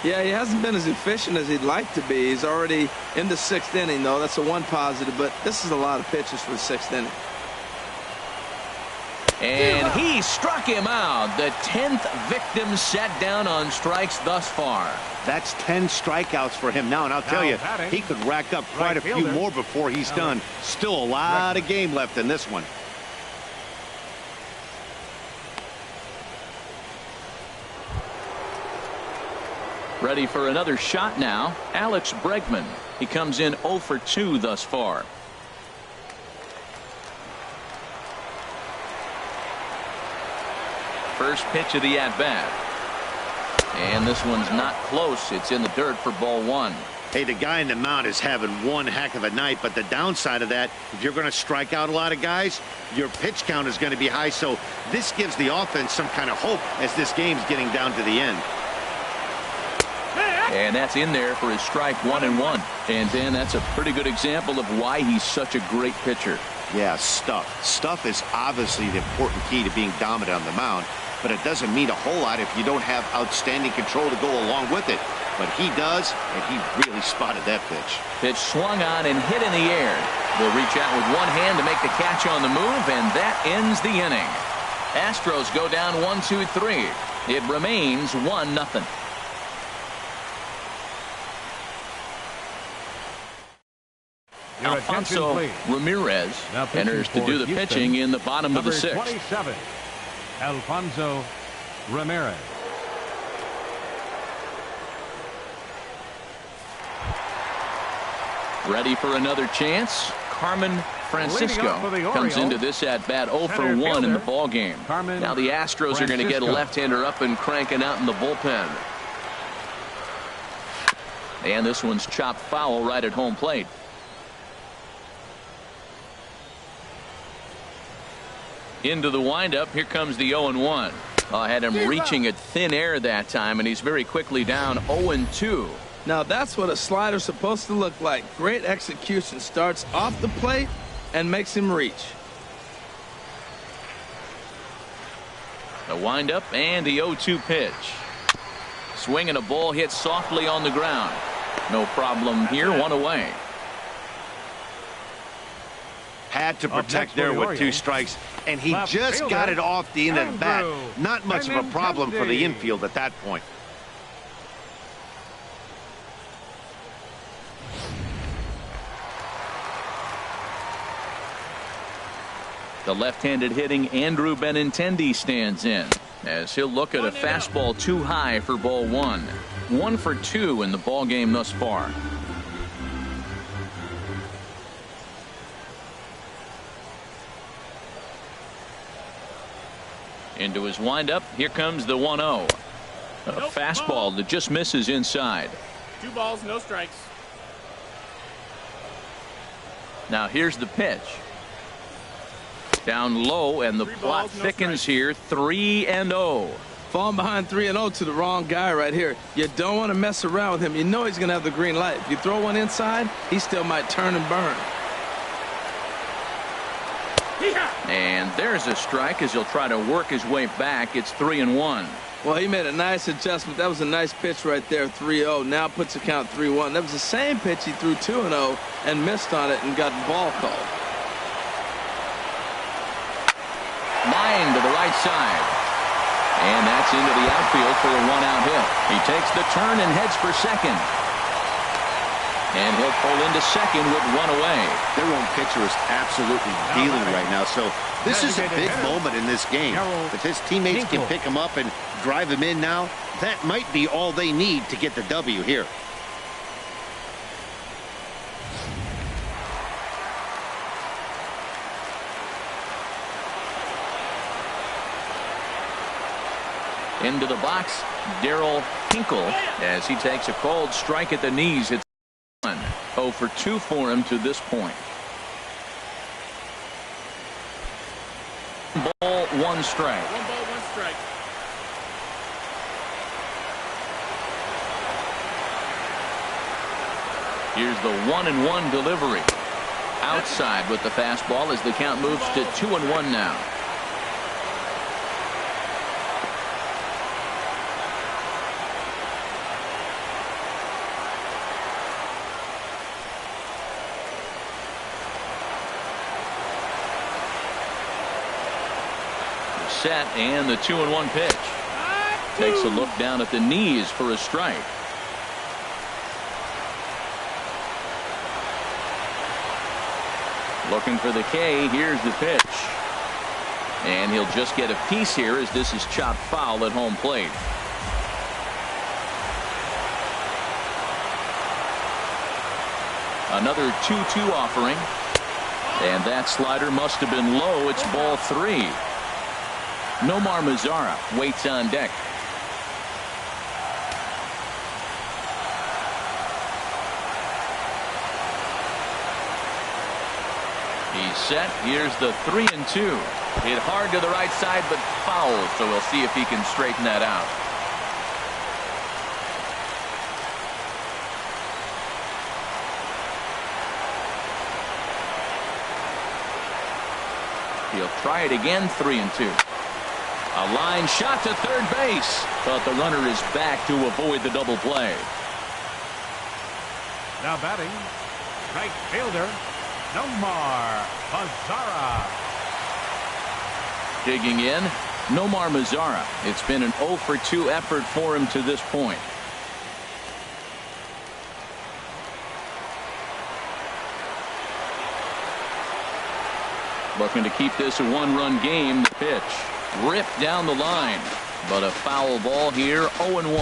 Yeah, he hasn't been as efficient as he'd like to be. He's already in the 6th inning, though. That's a one positive, but this is a lot of pitches for the 6th inning. And he struck him out. The 10th victim set down on strikes thus far. That's 10 strikeouts for him now, and I'll tell you, he could rack up quite a few more before he's done. Still a lot of game left in this one. Ready for another shot now. Alex Bregman. He comes in 0 for 2 thus far. First pitch of the at-bat. And this one's not close. It's in the dirt for ball 1. Hey, the guy in the mound is having one heck of a night, but the downside of that, if you're going to strike out a lot of guys, your pitch count is going to be high. So this gives the offense some kind of hope as this game's getting down to the end. And that's in there for his strike 1-1. And Dan, that's a pretty good example of why he's such a great pitcher. Yeah, stuff. Stuff is obviously the important key to being dominant on the mound, but it doesn't mean a whole lot if you don't have outstanding control to go along with it. But he does, and he really spotted that pitch. Pitch swung on and hit in the air. Will reach out with one hand to make the catch on the move, and that ends the inning. Astros go down 1-2-3. It remains 1-0. Alfonso Ramirez enters to do the pitching in the bottom of the 6th. 27, Alfonso Ramirez. Ready for another chance. Carmen Francisco comes into this at bat 0 for 1 in the ball game. Now the Astros are going to get a left-hander up and cranking out in the bullpen. And this one's chopped foul right at home plate. Into the windup. Here comes the 0-1. I had him reaching at thin air that time, and he's very quickly down 0-2. Now that's what a slider's supposed to look like. Great execution. Starts off the plate and makes him reach. The windup and the 0-2 pitch. Swing and a ball hit softly on the ground. No problem here. 1 away. Had to protect there with 2 strikes, and he just got it off the end of the bat. Not much of a problem for the infield at that point. The left-handed hitting Andrew Benintendi stands in as he'll look at a fastball too high for ball 1. 1 for 2 in the ball game thus far. Into his windup. Here comes the 1-0. A fastball that just misses inside. 2 balls, no strikes. Now here's the pitch. Down low, and the plot thickens here. 3-0. Falling behind 3-0 to the wrong guy right here. You don't want to mess around with him. You know he's going to have the green light. If you throw one inside, he still might turn and burn. And there's a strike as he'll try to work his way back. It's 3-1. Well, he made a nice adjustment. That was a nice pitch right there, 3-0. Now puts the count 3-1. That was the same pitch he threw 2-0 and missed on it and got the ball called. Line to the right side. And that's into the outfield for a 1-out hit. He takes the turn and heads for second. And he'll pull into second with 1 away. Their own pitcher is absolutely dealing right now. So this is a big moment in this game. If his teammates can pick him up and drive him in now, that might be all they need to get the W here. Into the box, Darryl Hinkle as he takes a called strike at the knees. It's 0 for 2 for him to this point. Ball, 1 strike. 1 ball, 1 strike. Here's the 1-1 delivery. Outside with the fastball as the count moves to 2-1 now. set, and the 2-1 pitch. Takes a look down at the knees for a strike. Looking for the K. Here's the pitch. And he'll just get a piece here as this is chopped foul at home plate. Another 2-2 offering. And that slider must have been low. It's ball 3. Nomar Mazara waits on deck. He's set. Here's the 3-2. Hit hard to the right side, but foul. So we'll see if he can straighten that out. He'll try it again. 3-2. A line shot to third base, but the runner is back to avoid the double play. Now batting, right fielder, Nomar Mazara. Digging in, Nomar Mazara. It's been an 0 for 2 effort for him to this point. Looking to keep this a 1-run game. The pitch ripped down the line, but a foul ball here. 0-1.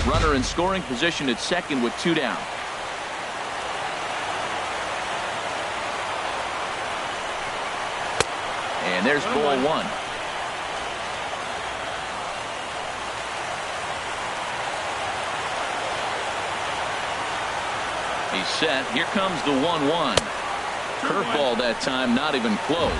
Runner in scoring position at second with 2 down. And there's ball 1. He's set. Here comes the 1-1. Curveball that time, not even close.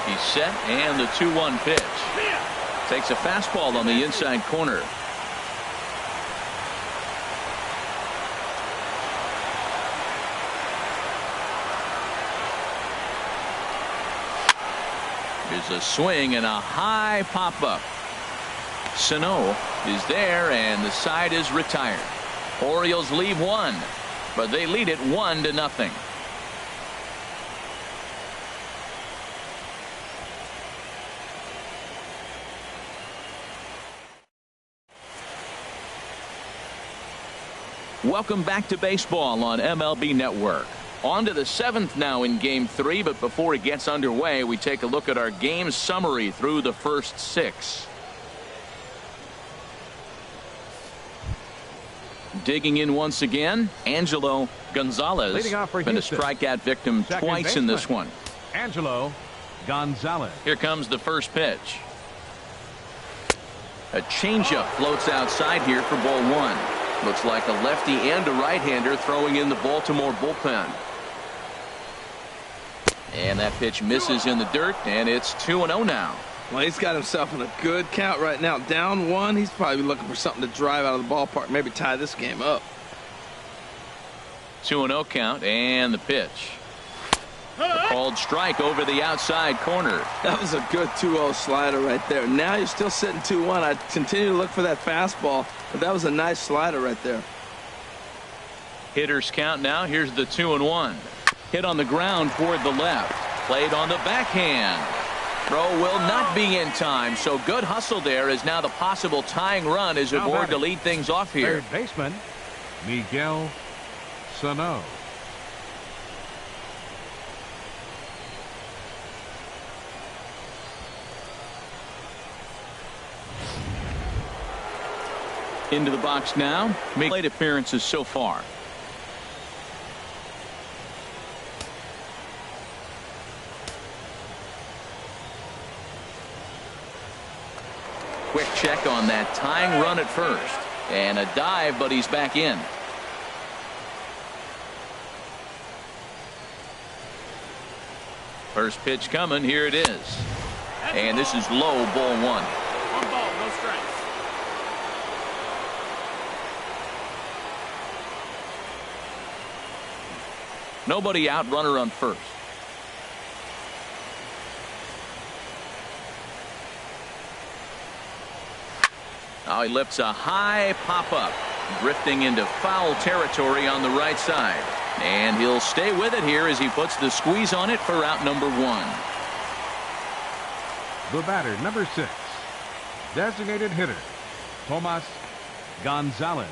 He's set, and the 2-1 pitch. Takes a fastball on the inside corner. Here's a swing and a high pop-up. Sano is there, and the side is retired. Orioles leave 1, but they lead it 1-0. Welcome back to baseball on MLB Network. On to the 7th now in Game 3, but before it gets underway, we take a look at our game summary through the first 6. Digging in once again, Angelo Gonzalez. Leading off for been a Houston. strikeout victim Second twice in this baseman, one. Angelo Gonzalez. Here comes the first pitch. A changeup floats outside here for ball 1. Looks like a lefty and a right-hander throwing in the Baltimore bullpen. And that pitch misses in the dirt, and it's 2-0 now. Well, he's got himself in a good count right now. Down 1. He's probably looking for something to drive out of the ballpark, maybe tie this game up. 2-0 count, and the pitch. A called strike over the outside corner. That was a good 2-0 slider right there. Now you're still sitting 2-1. I'd continue to look for that fastball, but that was a nice slider right there. Hitters count now. Here's the 2-1. Hit on the ground toward the left. Played on the backhand. Throw will not be in time, so good hustle there as now the possible tying run is aboard to lead things off here. Third baseman, Miguel Sano. Into the box now. Make plate appearances so far. Quick check on that tying run at first. And a dive, but he's back in. First pitch coming. Here it is. And this is low, ball 1. 1 ball, no strikes. Nobody out, runner on first. Oh, he lifts a high pop-up, drifting into foul territory on the right side. And he'll stay with it here as he puts the squeeze on it for out number 1. The batter, number 6, designated hitter, Tomas Gonzalez.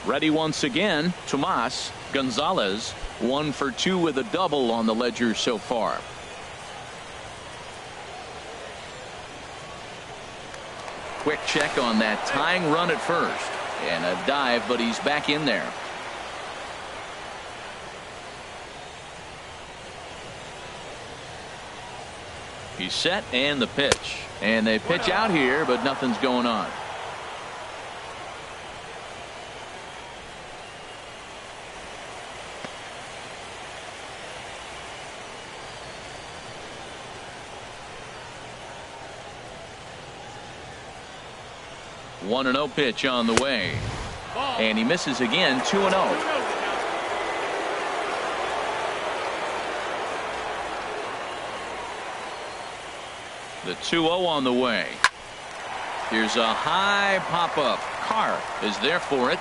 Ready once again, Tomas Gonzalez, 1 for 2 with a double on the ledger so far. Quick check on that tying run at first, and a dive, but he's back in there. He's set, and the pitch, and they pitch out here, but nothing's going on. One 1-0 pitch on the way, and he misses again. 2-0. The 2-0 on the way. Here's a high pop-up. Carr is there for it.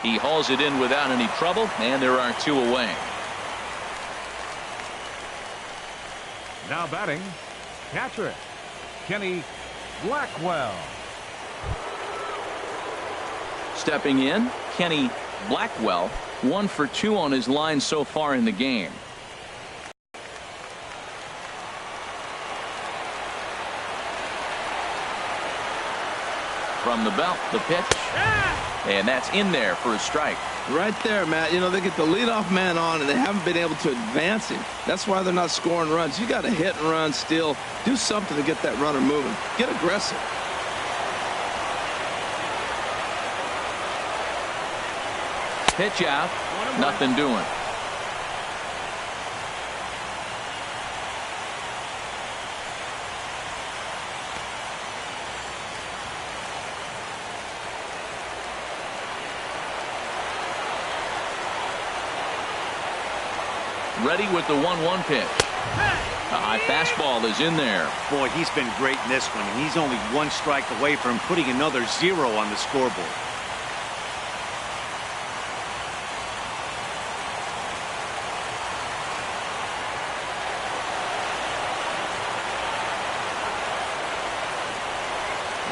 He hauls it in without any trouble, and there are 2 away. Now batting, catcher, Kenny Blackwell. Stepping in, Kenny Blackwell, 1 for 2 on his line so far in the game. From the belt, the pitch, and that's in there for a strike. Right there, Matt. You know, they get the leadoff man on, and they haven't been able to advance him. That's why they're not scoring runs. You got to hit and run, steal, do something to get that runner moving. Get aggressive. Pitch out, nothing doing. Ready with the 1-1 pitch. A high fastball is in there. Boy, he's been great in this one, and he's only 1 strike away from putting another 0 on the scoreboard.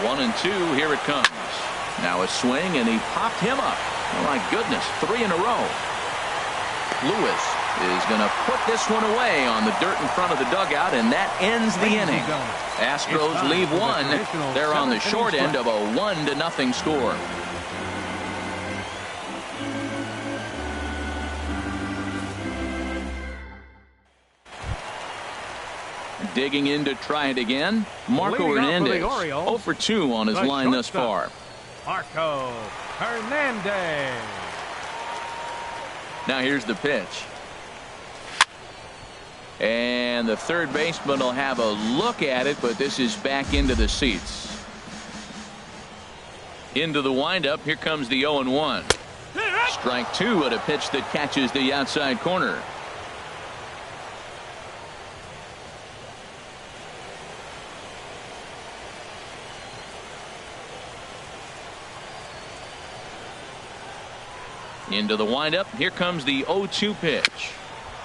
One and 2, here it comes. Now a swing, and he popped him up. Oh my goodness, 3 in a row. Lewis is going to put this one away on the dirt in front of the dugout, and that ends the inning. Astros leave 1. They're on the short end of a 1-0 score. Digging in to try it again, Marco Hernandez, 0 for 2 on his line thus far. Marco Hernandez. Now here's the pitch. And the third baseman will have a look at it, but this is back into the seats. Into the windup, here comes the 0-1. Strike 2 at a pitch that catches the outside corner. Into the windup, here comes the 0-2 pitch.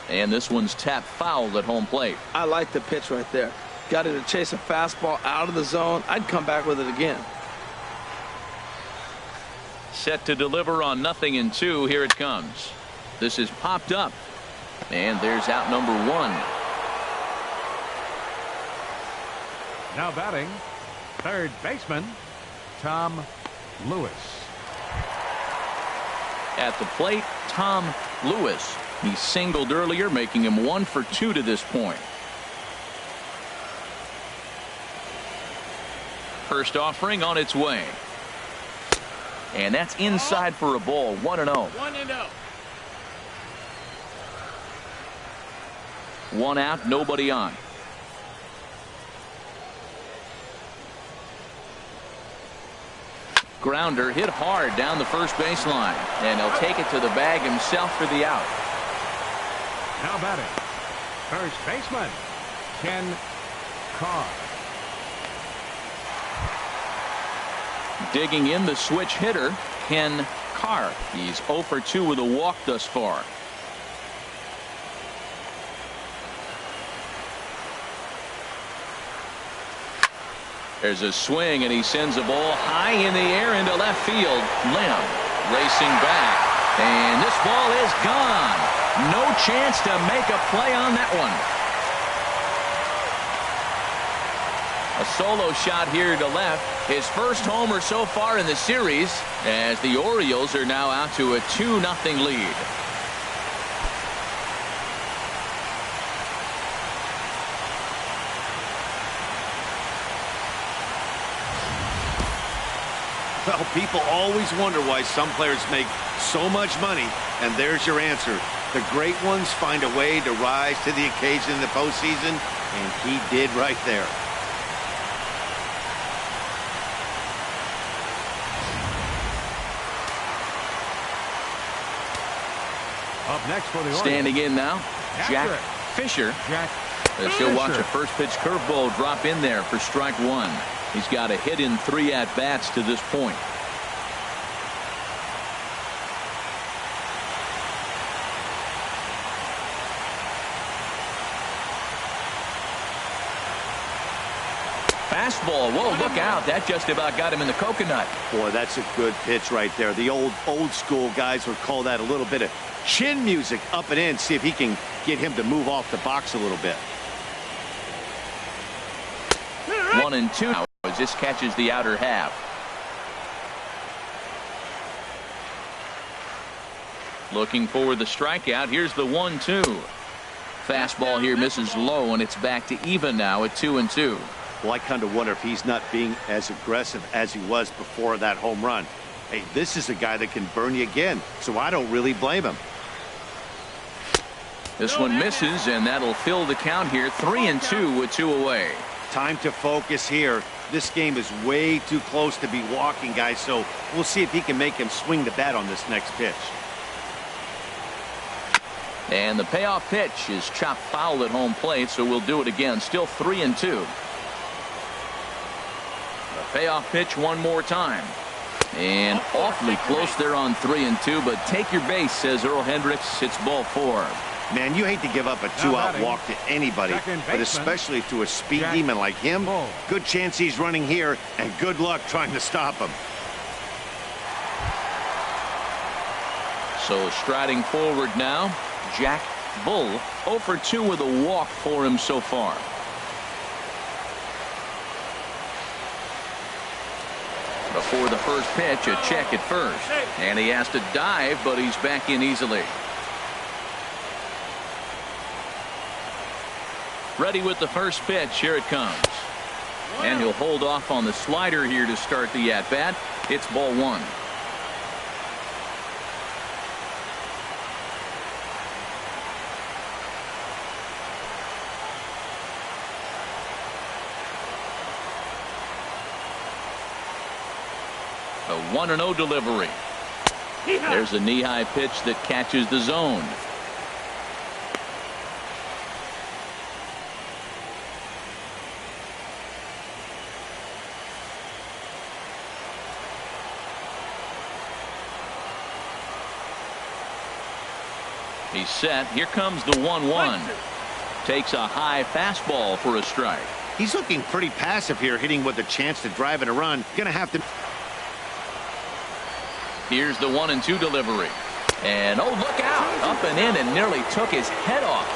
And this one's tapped foul at home plate. I like the pitch right there. Got it to chase a fastball out of the zone. I'd come back with it again. Set to deliver on 0-2. Here it comes. This is popped up. And there's out number 1. Now batting, third baseman, Tom Lewis. At the plate, Tom Lewis. He singled earlier, making him 1 for 2 to this point. First offering on its way. And that's inside for a ball. 1-0. 1-0. 1 out, nobody on. Grounder hit hard down the first baseline, and he'll take it to the bag himself for the out. Now batting, first baseman, Ken Carr. Digging in, the switch hitter, Ken Carr. He's 0 for 2 with a walk thus far. There's a swing, and he sends a ball high in the air into left field. Lim racing back, and this ball is gone. No chance to make a play on that one. A solo shot here to left. His first homer so far in the series, as the Orioles are now out to a 2-0 lead. Well, people always wonder why some players make so much money, and there's your answer. The great ones find a way to rise to the occasion in the postseason, and he did right there. Up next for the Orioles. Standing in now, Jack Fisher. As he'll watch a first pitch curveball drop in there for strike one. He's got a hit in 3 at-bats to this point. Fastball. Whoa, look out. That just about got him in the coconut. Boy, that's a good pitch right there. The old school guys would call that a little bit of chin music up and in. See if he can get him to move off the box a little bit. 1-2 now as this catches the outer half. Looking for the strikeout. Here's the 1-2. Fastball here misses low, and it's back to even now at 2-2. Well, I kind of wonder if he's not being as aggressive as he was before that home run. Hey, this is a guy that can burn you again, so I don't really blame him. This one misses, and that'll fill the count here. 3-2 with 2 away. Time to focus here. This game is way too close to be walking, guys, so we'll see if he can make him swing the bat on this next pitch. And the payoff pitch is chopped foul at home plate, so we'll do it again. Still 3-2. The payoff pitch one more time. And awfully close there on 3-2, but take your base, says Earl Hendricks. It's ball 4. Man, you hate to give up a 2-out walk to anybody, but especially to a speed demon like him. Good chance he's running here, and good luck trying to stop him. So striding forward now, Jack Bull. 0 for 2 with a walk for him so far. Before the first pitch, a check at first. And he has to dive, but he's back in easily. Ready with the first pitch. Here it comes. And he'll hold off on the slider here to start the at-bat. It's ball 1. A 1-0 delivery. There's a knee-high pitch that catches the zone. He's set. Here comes the 1-1. Takes a high fastball for a strike. He's looking pretty passive here, hitting with a chance to drive in a run. Gonna have to. Here's the 1-2 delivery. And oh, look out. Up and in, and nearly took his head off.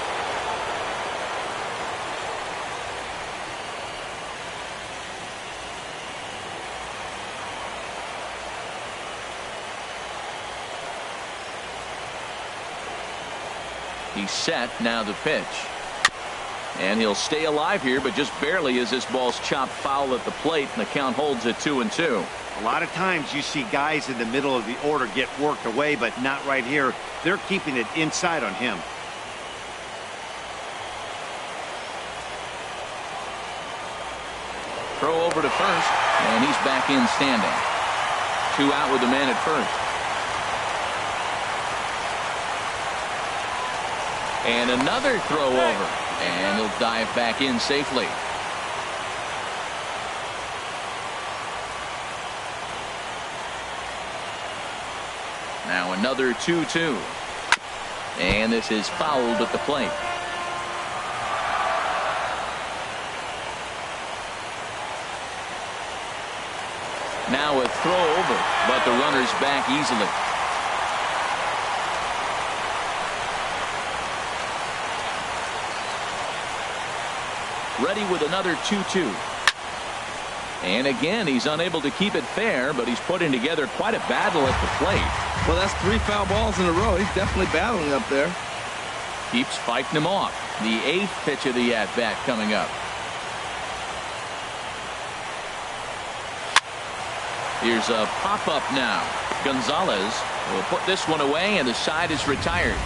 He's set. Now the pitch. And he'll stay alive here, but just barely as this ball's chopped foul at the plate, and the count holds at 2-2. A lot of times you see guys in the middle of the order get worked away, but not right here. They're keeping it inside on him. Throw over to first, and he's back in standing. 2 out with the man at first. And another throw over, and he'll dive back in safely. Now another 2-2. And this is fouled at the plate. Now a throw over, but the runner's back easily. Ready with another 2-2. And again, he's unable to keep it fair, but he's putting together quite a battle at the plate. Well, that's 3 foul balls in a row. He's definitely battling up there. Keeps fighting him off. The 8th pitch of the at-bat coming up. Here's a pop-up now. Gonzalez will put this one away, and the side is retired.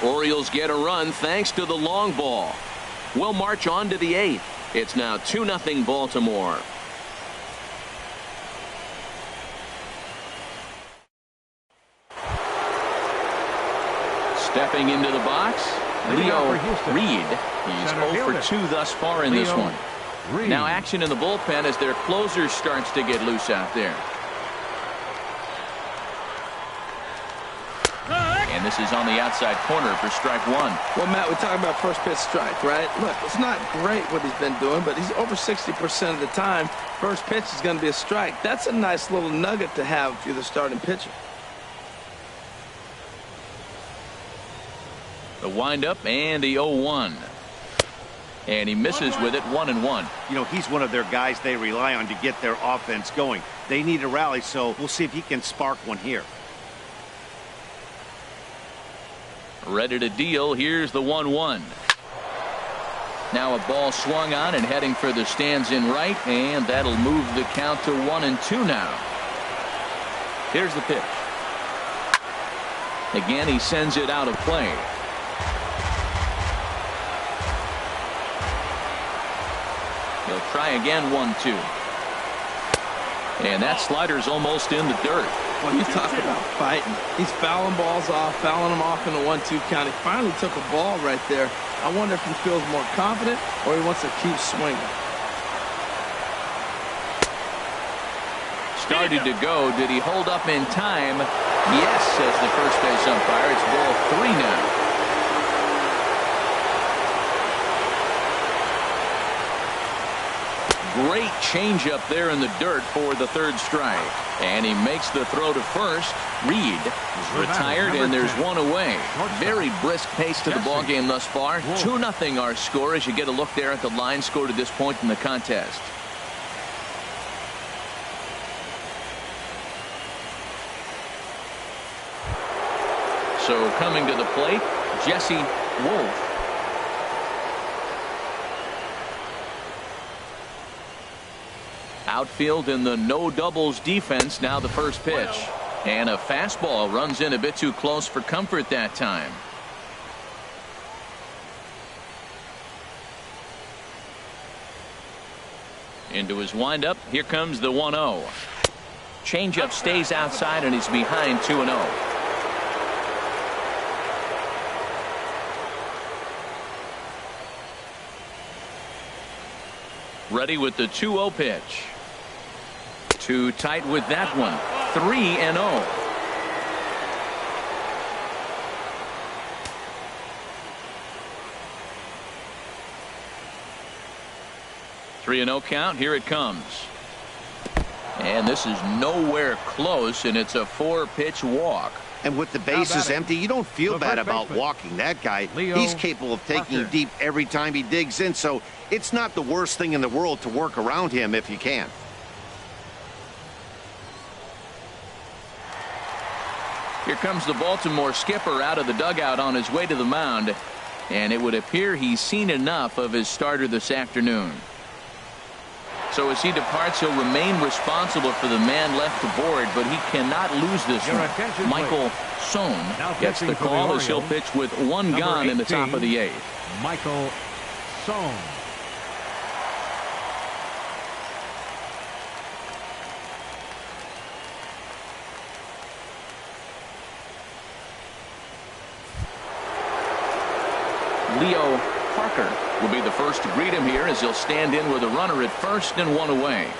Orioles get a run thanks to the long ball. We'll march on to the 8th. It's now 2-0 Baltimore. Stepping into the box, Leo Reed. He's 0 for 2 thus far in this one. Now action in the bullpen as their closer starts to get loose out there. And this is on the outside corner for strike 1. Well, Matt, we're talking about first pitch strike, right? Look, it's not great what he's been doing, but he's over 60% of the time. First pitch is going to be a strike. That's a nice little nugget to have if you're the starting pitcher. The windup and the 0-1. And he misses with it, 1-1. You know, he's one of their guys they rely on to get their offense going. They need a rally, so we'll see if he can spark one here. Ready to deal. Here's the 1-1. Now a ball swung on and heading for the stands in right, and that'll move the count to 1-2 now. Here's the pitch. Again, he sends it out of play. He'll try again, 1-2. And that slider's almost in the dirt. Well, you talk about fighting. He's fouling balls off, fouling them off in the 1-2 count. He finally took a ball right there. I wonder if he feels more confident or he wants to keep swinging. Started to go. Did he hold up in time? Yes, says the first base umpire. It's ball 3 now. Great changeup there in the dirt for the 3rd strike. And he makes the throw to first. Reed is retired, and there's 1 away. Very brisk pace to the ball game thus far. 2-0 our score as you get a look there at the line score to this point in the contest. So coming to the plate, Jesse Wolf. Outfield in the no doubles defense. Now the first pitch, and a fastball runs in a bit too close for comfort that time. Into his windup. Here comes the 1-0. Changeup stays outside, and he's behind 2-0. Ready with the 2-0 pitch. Too tight with that one. 3-0. 3-0 count. Here it comes. And this is nowhere close, and it's a 4-pitch walk. And with the bases empty, you don't feel bad about walking that guy. He's capable of taking deep every time he digs in, so it's not the worst thing in the world to work around him if you can. Here comes the Baltimore skipper out of the dugout on his way to the mound, and it would appear he's seen enough of his starter this afternoon. So as he departs, he'll remain responsible for the man left aboard, but he cannot lose this one. Michael Sohn gets the call as he'll pitch with 1 gone in the top of the 8th. Michael Sohn. Leo Parker will be the first to greet him here as he'll stand in with a runner at first and 1 away.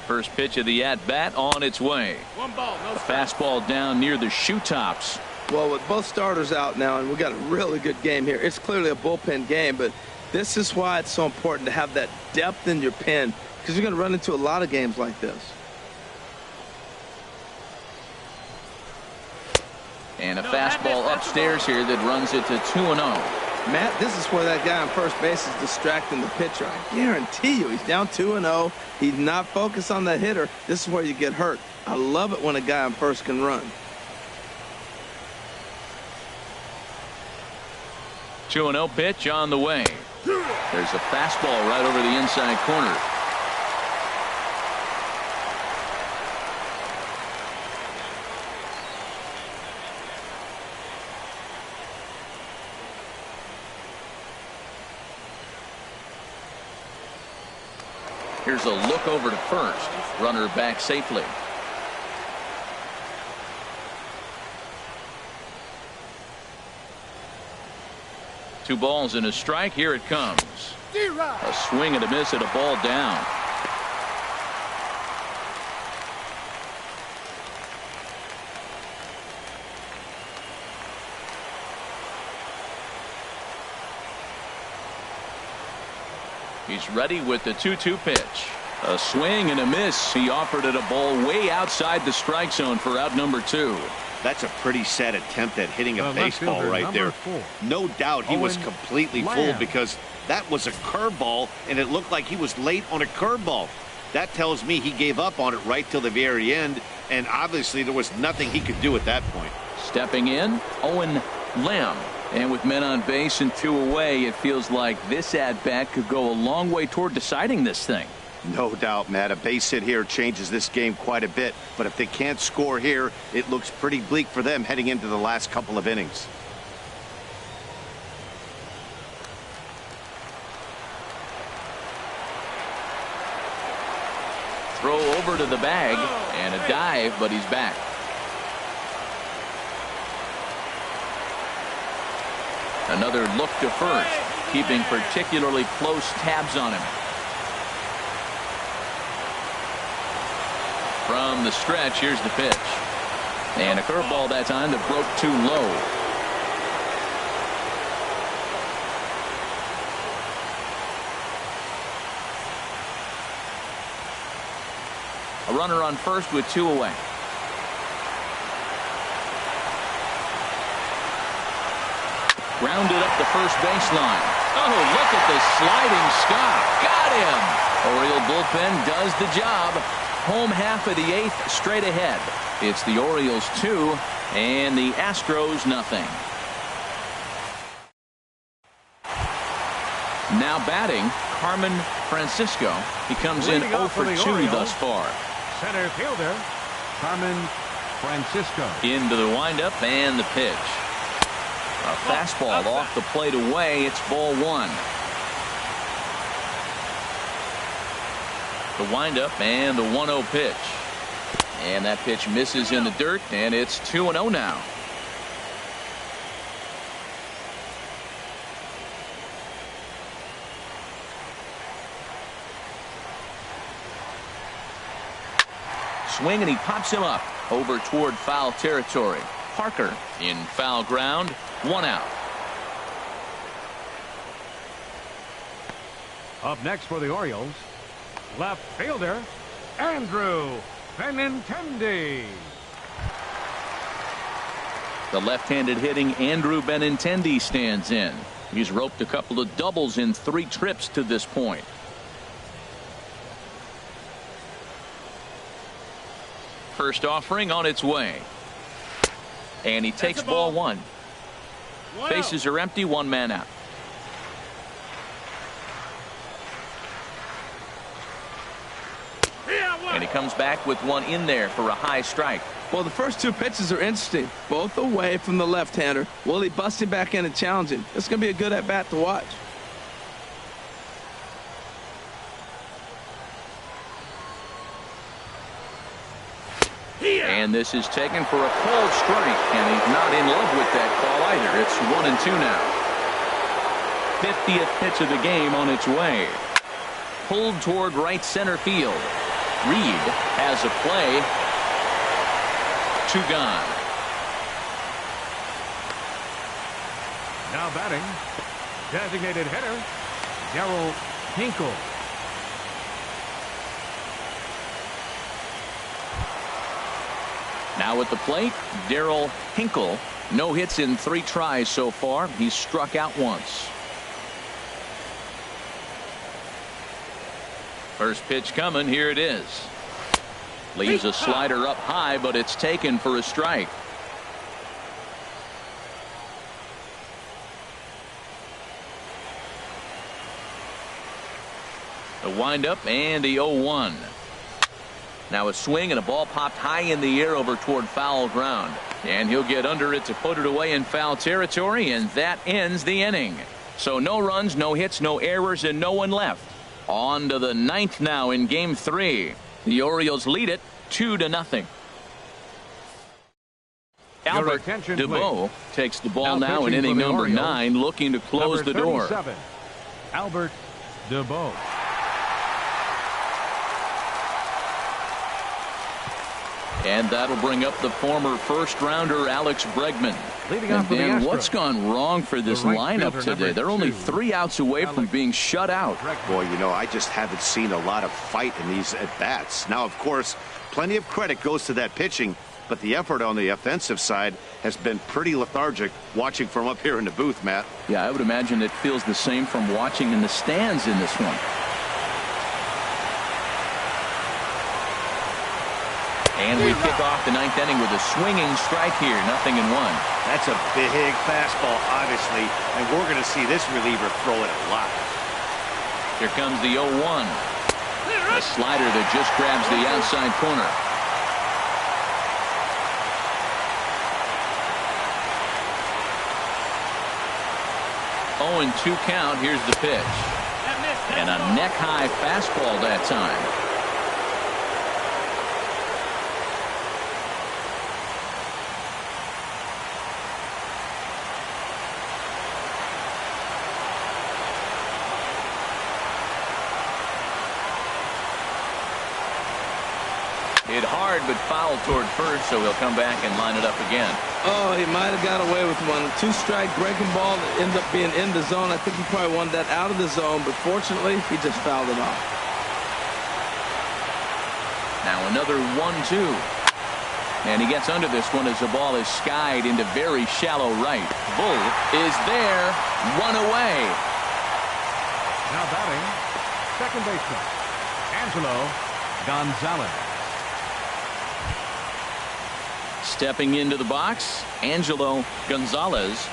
First pitch of the at-bat on its way. One ball, no A strikes. fastball down near the shoe tops. Well, with both starters out now, and we got a really good game here. It's clearly a bullpen game, but this is why it's so important to have that depth in your pen, because you're going to run into a lot of games like this. And a fastball upstairs here that runs it to 2-0. Matt, this is where that guy on first base is distracting the pitcher. I guarantee you, he's down 2-0. He's not focused on the hitter. This is where you get hurt. I love it when a guy on first can run. 2-0 pitch on the way. There's a fastball right over the inside corner. Here's a look over to first. Runner back safely. Two balls and a strike. Here it comes. A swing and a miss at a ball down. He's ready with the 2-2 pitch. A swing and a miss. He offered it a ball way outside the strike zone for out number 2. That's a pretty sad attempt at hitting a baseball right there. 4. No doubt he was Owen completely Lamb. fooled because that was a curveball, and it looked like he was late on a curveball. That tells me he gave up on it right till the very end, and obviously there was nothing he could do at that point. Stepping in, Owen Lamb. And with men on base and 2 away, it feels like this at-bat could go a long way toward deciding this thing. No doubt, Matt. A base hit here changes this game quite a bit. But if they can't score here, it looks pretty bleak for them heading into the last couple of innings. Throw over to the bag and a dive, but he's back. Another look to first, keeping particularly close tabs on him. From the stretch, here's the pitch. And a curveball that time that broke too low. A runner on first with 2 away. Grounded up the first baseline. Oh, look at the sliding stop. Got him. Oriole bullpen does the job. Home half of the 8th straight ahead. It's the Orioles 2 and the Astros nothing. Now batting, Carmen Francisco. He comes in Leading 0 off for the 2 Orioles, thus far. Center fielder, Carmen Francisco. Into the windup and the pitch. A fastball off the plate away. It's ball 1. The windup and the 1-0 pitch. And that pitch misses in the dirt, and it's 2-0 now. Swing, and he pops him up over toward foul territory. Parker in foul ground. 1 out. Up next for the Orioles, left fielder, Andrew Benintendi. The left-handed hitting Andrew Benintendi stands in. He's roped a couple of doubles in 3 trips to this point. First offering on its way. And he takes ball 1. Bases are empty, 1 man out. And he comes back with 1 in there for a high strike. Well, the first 2 pitches are interesting. Both away from the left-hander. Will he bust him back in and challenge him? It's going to be a good at-bat to watch. And this is taken for a called strike, and he's not in love with that call either. It's 1-2 now. 50th pitch of the game on its way. Pulled toward right center field. Reed has a play. 2 gone. Now batting, designated hitter, Darryl Hinkle. Now at the plate, Darryl Hinkle. No hits in 3 tries so far. He's struck out once. First pitch coming. Here it is. Leaves a slider up high, but it's taken for a strike. The windup and the 0-1. Now a swing and a ball popped high in the air over toward foul ground. And he'll get under it to put it away in foul territory, and that ends the inning. So no runs, no hits, no errors, and no one left. On to the 9th now in Game 3. The Orioles lead it 2-0. Albert DeBow takes the ball now in inning number 9, looking to close the door. Albert DeBow. And that'll bring up the former first-rounder Alex Bregman. And then what's gone wrong for this lineup today? They're only 3 outs away from being shut out. Boy, you know, I just haven't seen a lot of fight in these at-bats. Now, of course, plenty of credit goes to that pitching, but the effort on the offensive side has been pretty lethargic watching from up here in the booth, Matt. Yeah, I would imagine it feels the same from watching in the stands in this one. And we kick off the 9th inning with a swinging strike here. 0-1. That's a big fastball, obviously, and we're going to see this reliever throw it a lot. Here comes the 0-1. A slider that just grabs the outside corner. Oh, and 2 count. Here's the pitch. And a neck-high fastball that time. Hit hard, but fouled toward first, so he'll come back and line it up again. Oh, he might have got away with one. 2-strike breaking ball that ended up being in the zone. I think he probably wanted that out of the zone, but fortunately, he just fouled it off. Now another 1-2. And he gets under this one as the ball is skied into very shallow right. Bull is there. 1 away. Now batting, second baseman, Angelo Gonzalez. Stepping into the box, Angelo Gonzalez.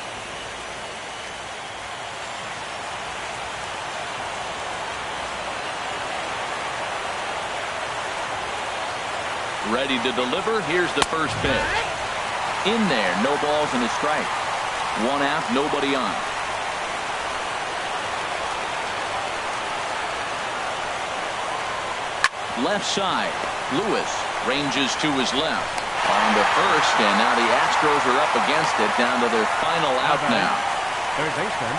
Ready to deliver. Here's the first pitch. In there, no balls and a strike. 1 out, nobody on. Left side, Lewis ranges to his left. On to first, and now the Astros are up against it, down to their final out now. Third baseman,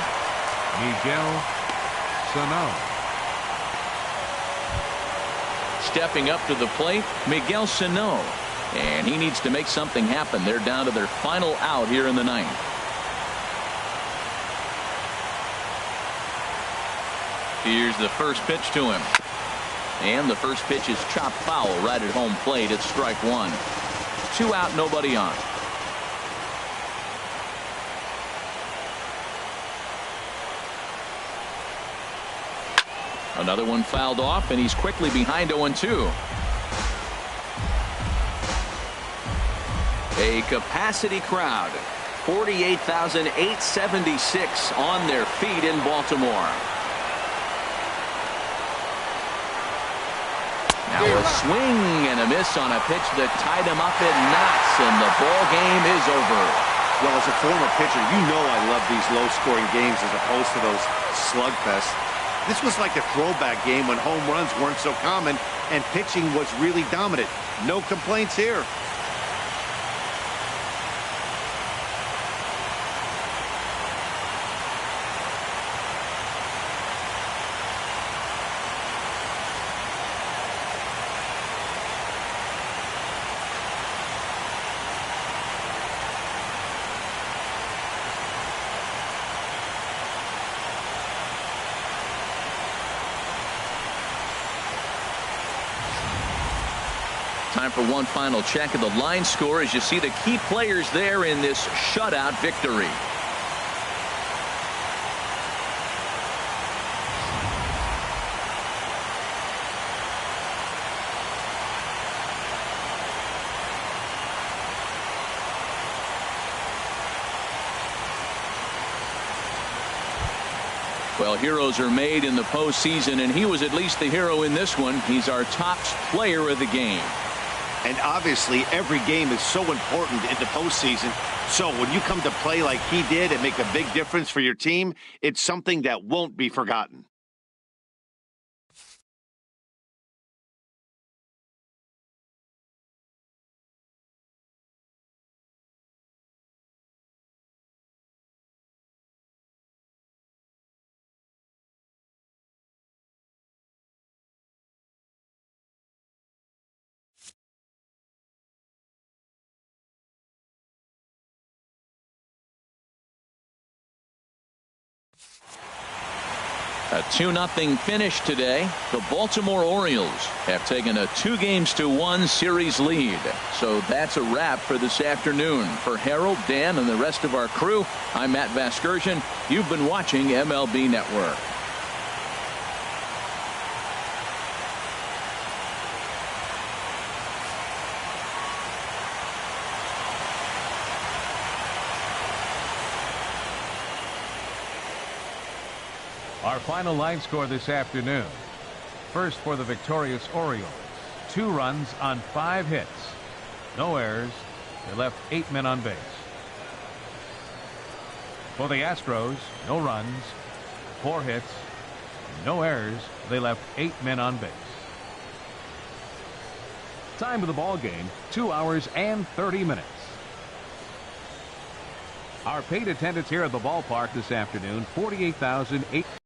Miguel Sano. Stepping up to the plate, Miguel Sano. And he needs to make something happen. They're down to their final out here in the 9th. Here's the first pitch to him. And the first pitch is chopped foul right at home plate. It's strike 1. 2 out, nobody on. Another one fouled off, and he's quickly behind 0-2. A capacity crowd, 48,876 on their feet in Baltimore. Now a swing and a miss on a pitch that tied him up in knots, and the ball game is over. Well, as a former pitcher, you know I love these low-scoring games as opposed to those slugfests. This was like a throwback game when home runs weren't so common and pitching was really dominant. No complaints here. Time for one final check of the line score as you see the key players there in this shutout victory. Well, heroes are made in the postseason, and he was at least the hero in this one. He's our top player of the game. And obviously, every game is so important in the postseason. So when you come to play like he did and make a big difference for your team, it's something that won't be forgotten. A 2-0 finish today. The Baltimore Orioles have taken a 2-1 series lead. So that's a wrap for this afternoon. For Harold, Dan, and the rest of our crew, I'm Matt Vasgersian. You've been watching MLB Network. Our final line score this afternoon. First for the victorious Orioles. 2 runs on 5 hits. No errors. They left 8 men on base. For the Astros, no runs, 4 hits, no errors. They left 8 men on base. Time of the ball game, 2 hours and 30 minutes. Our paid attendance here at the ballpark this afternoon, 48,800.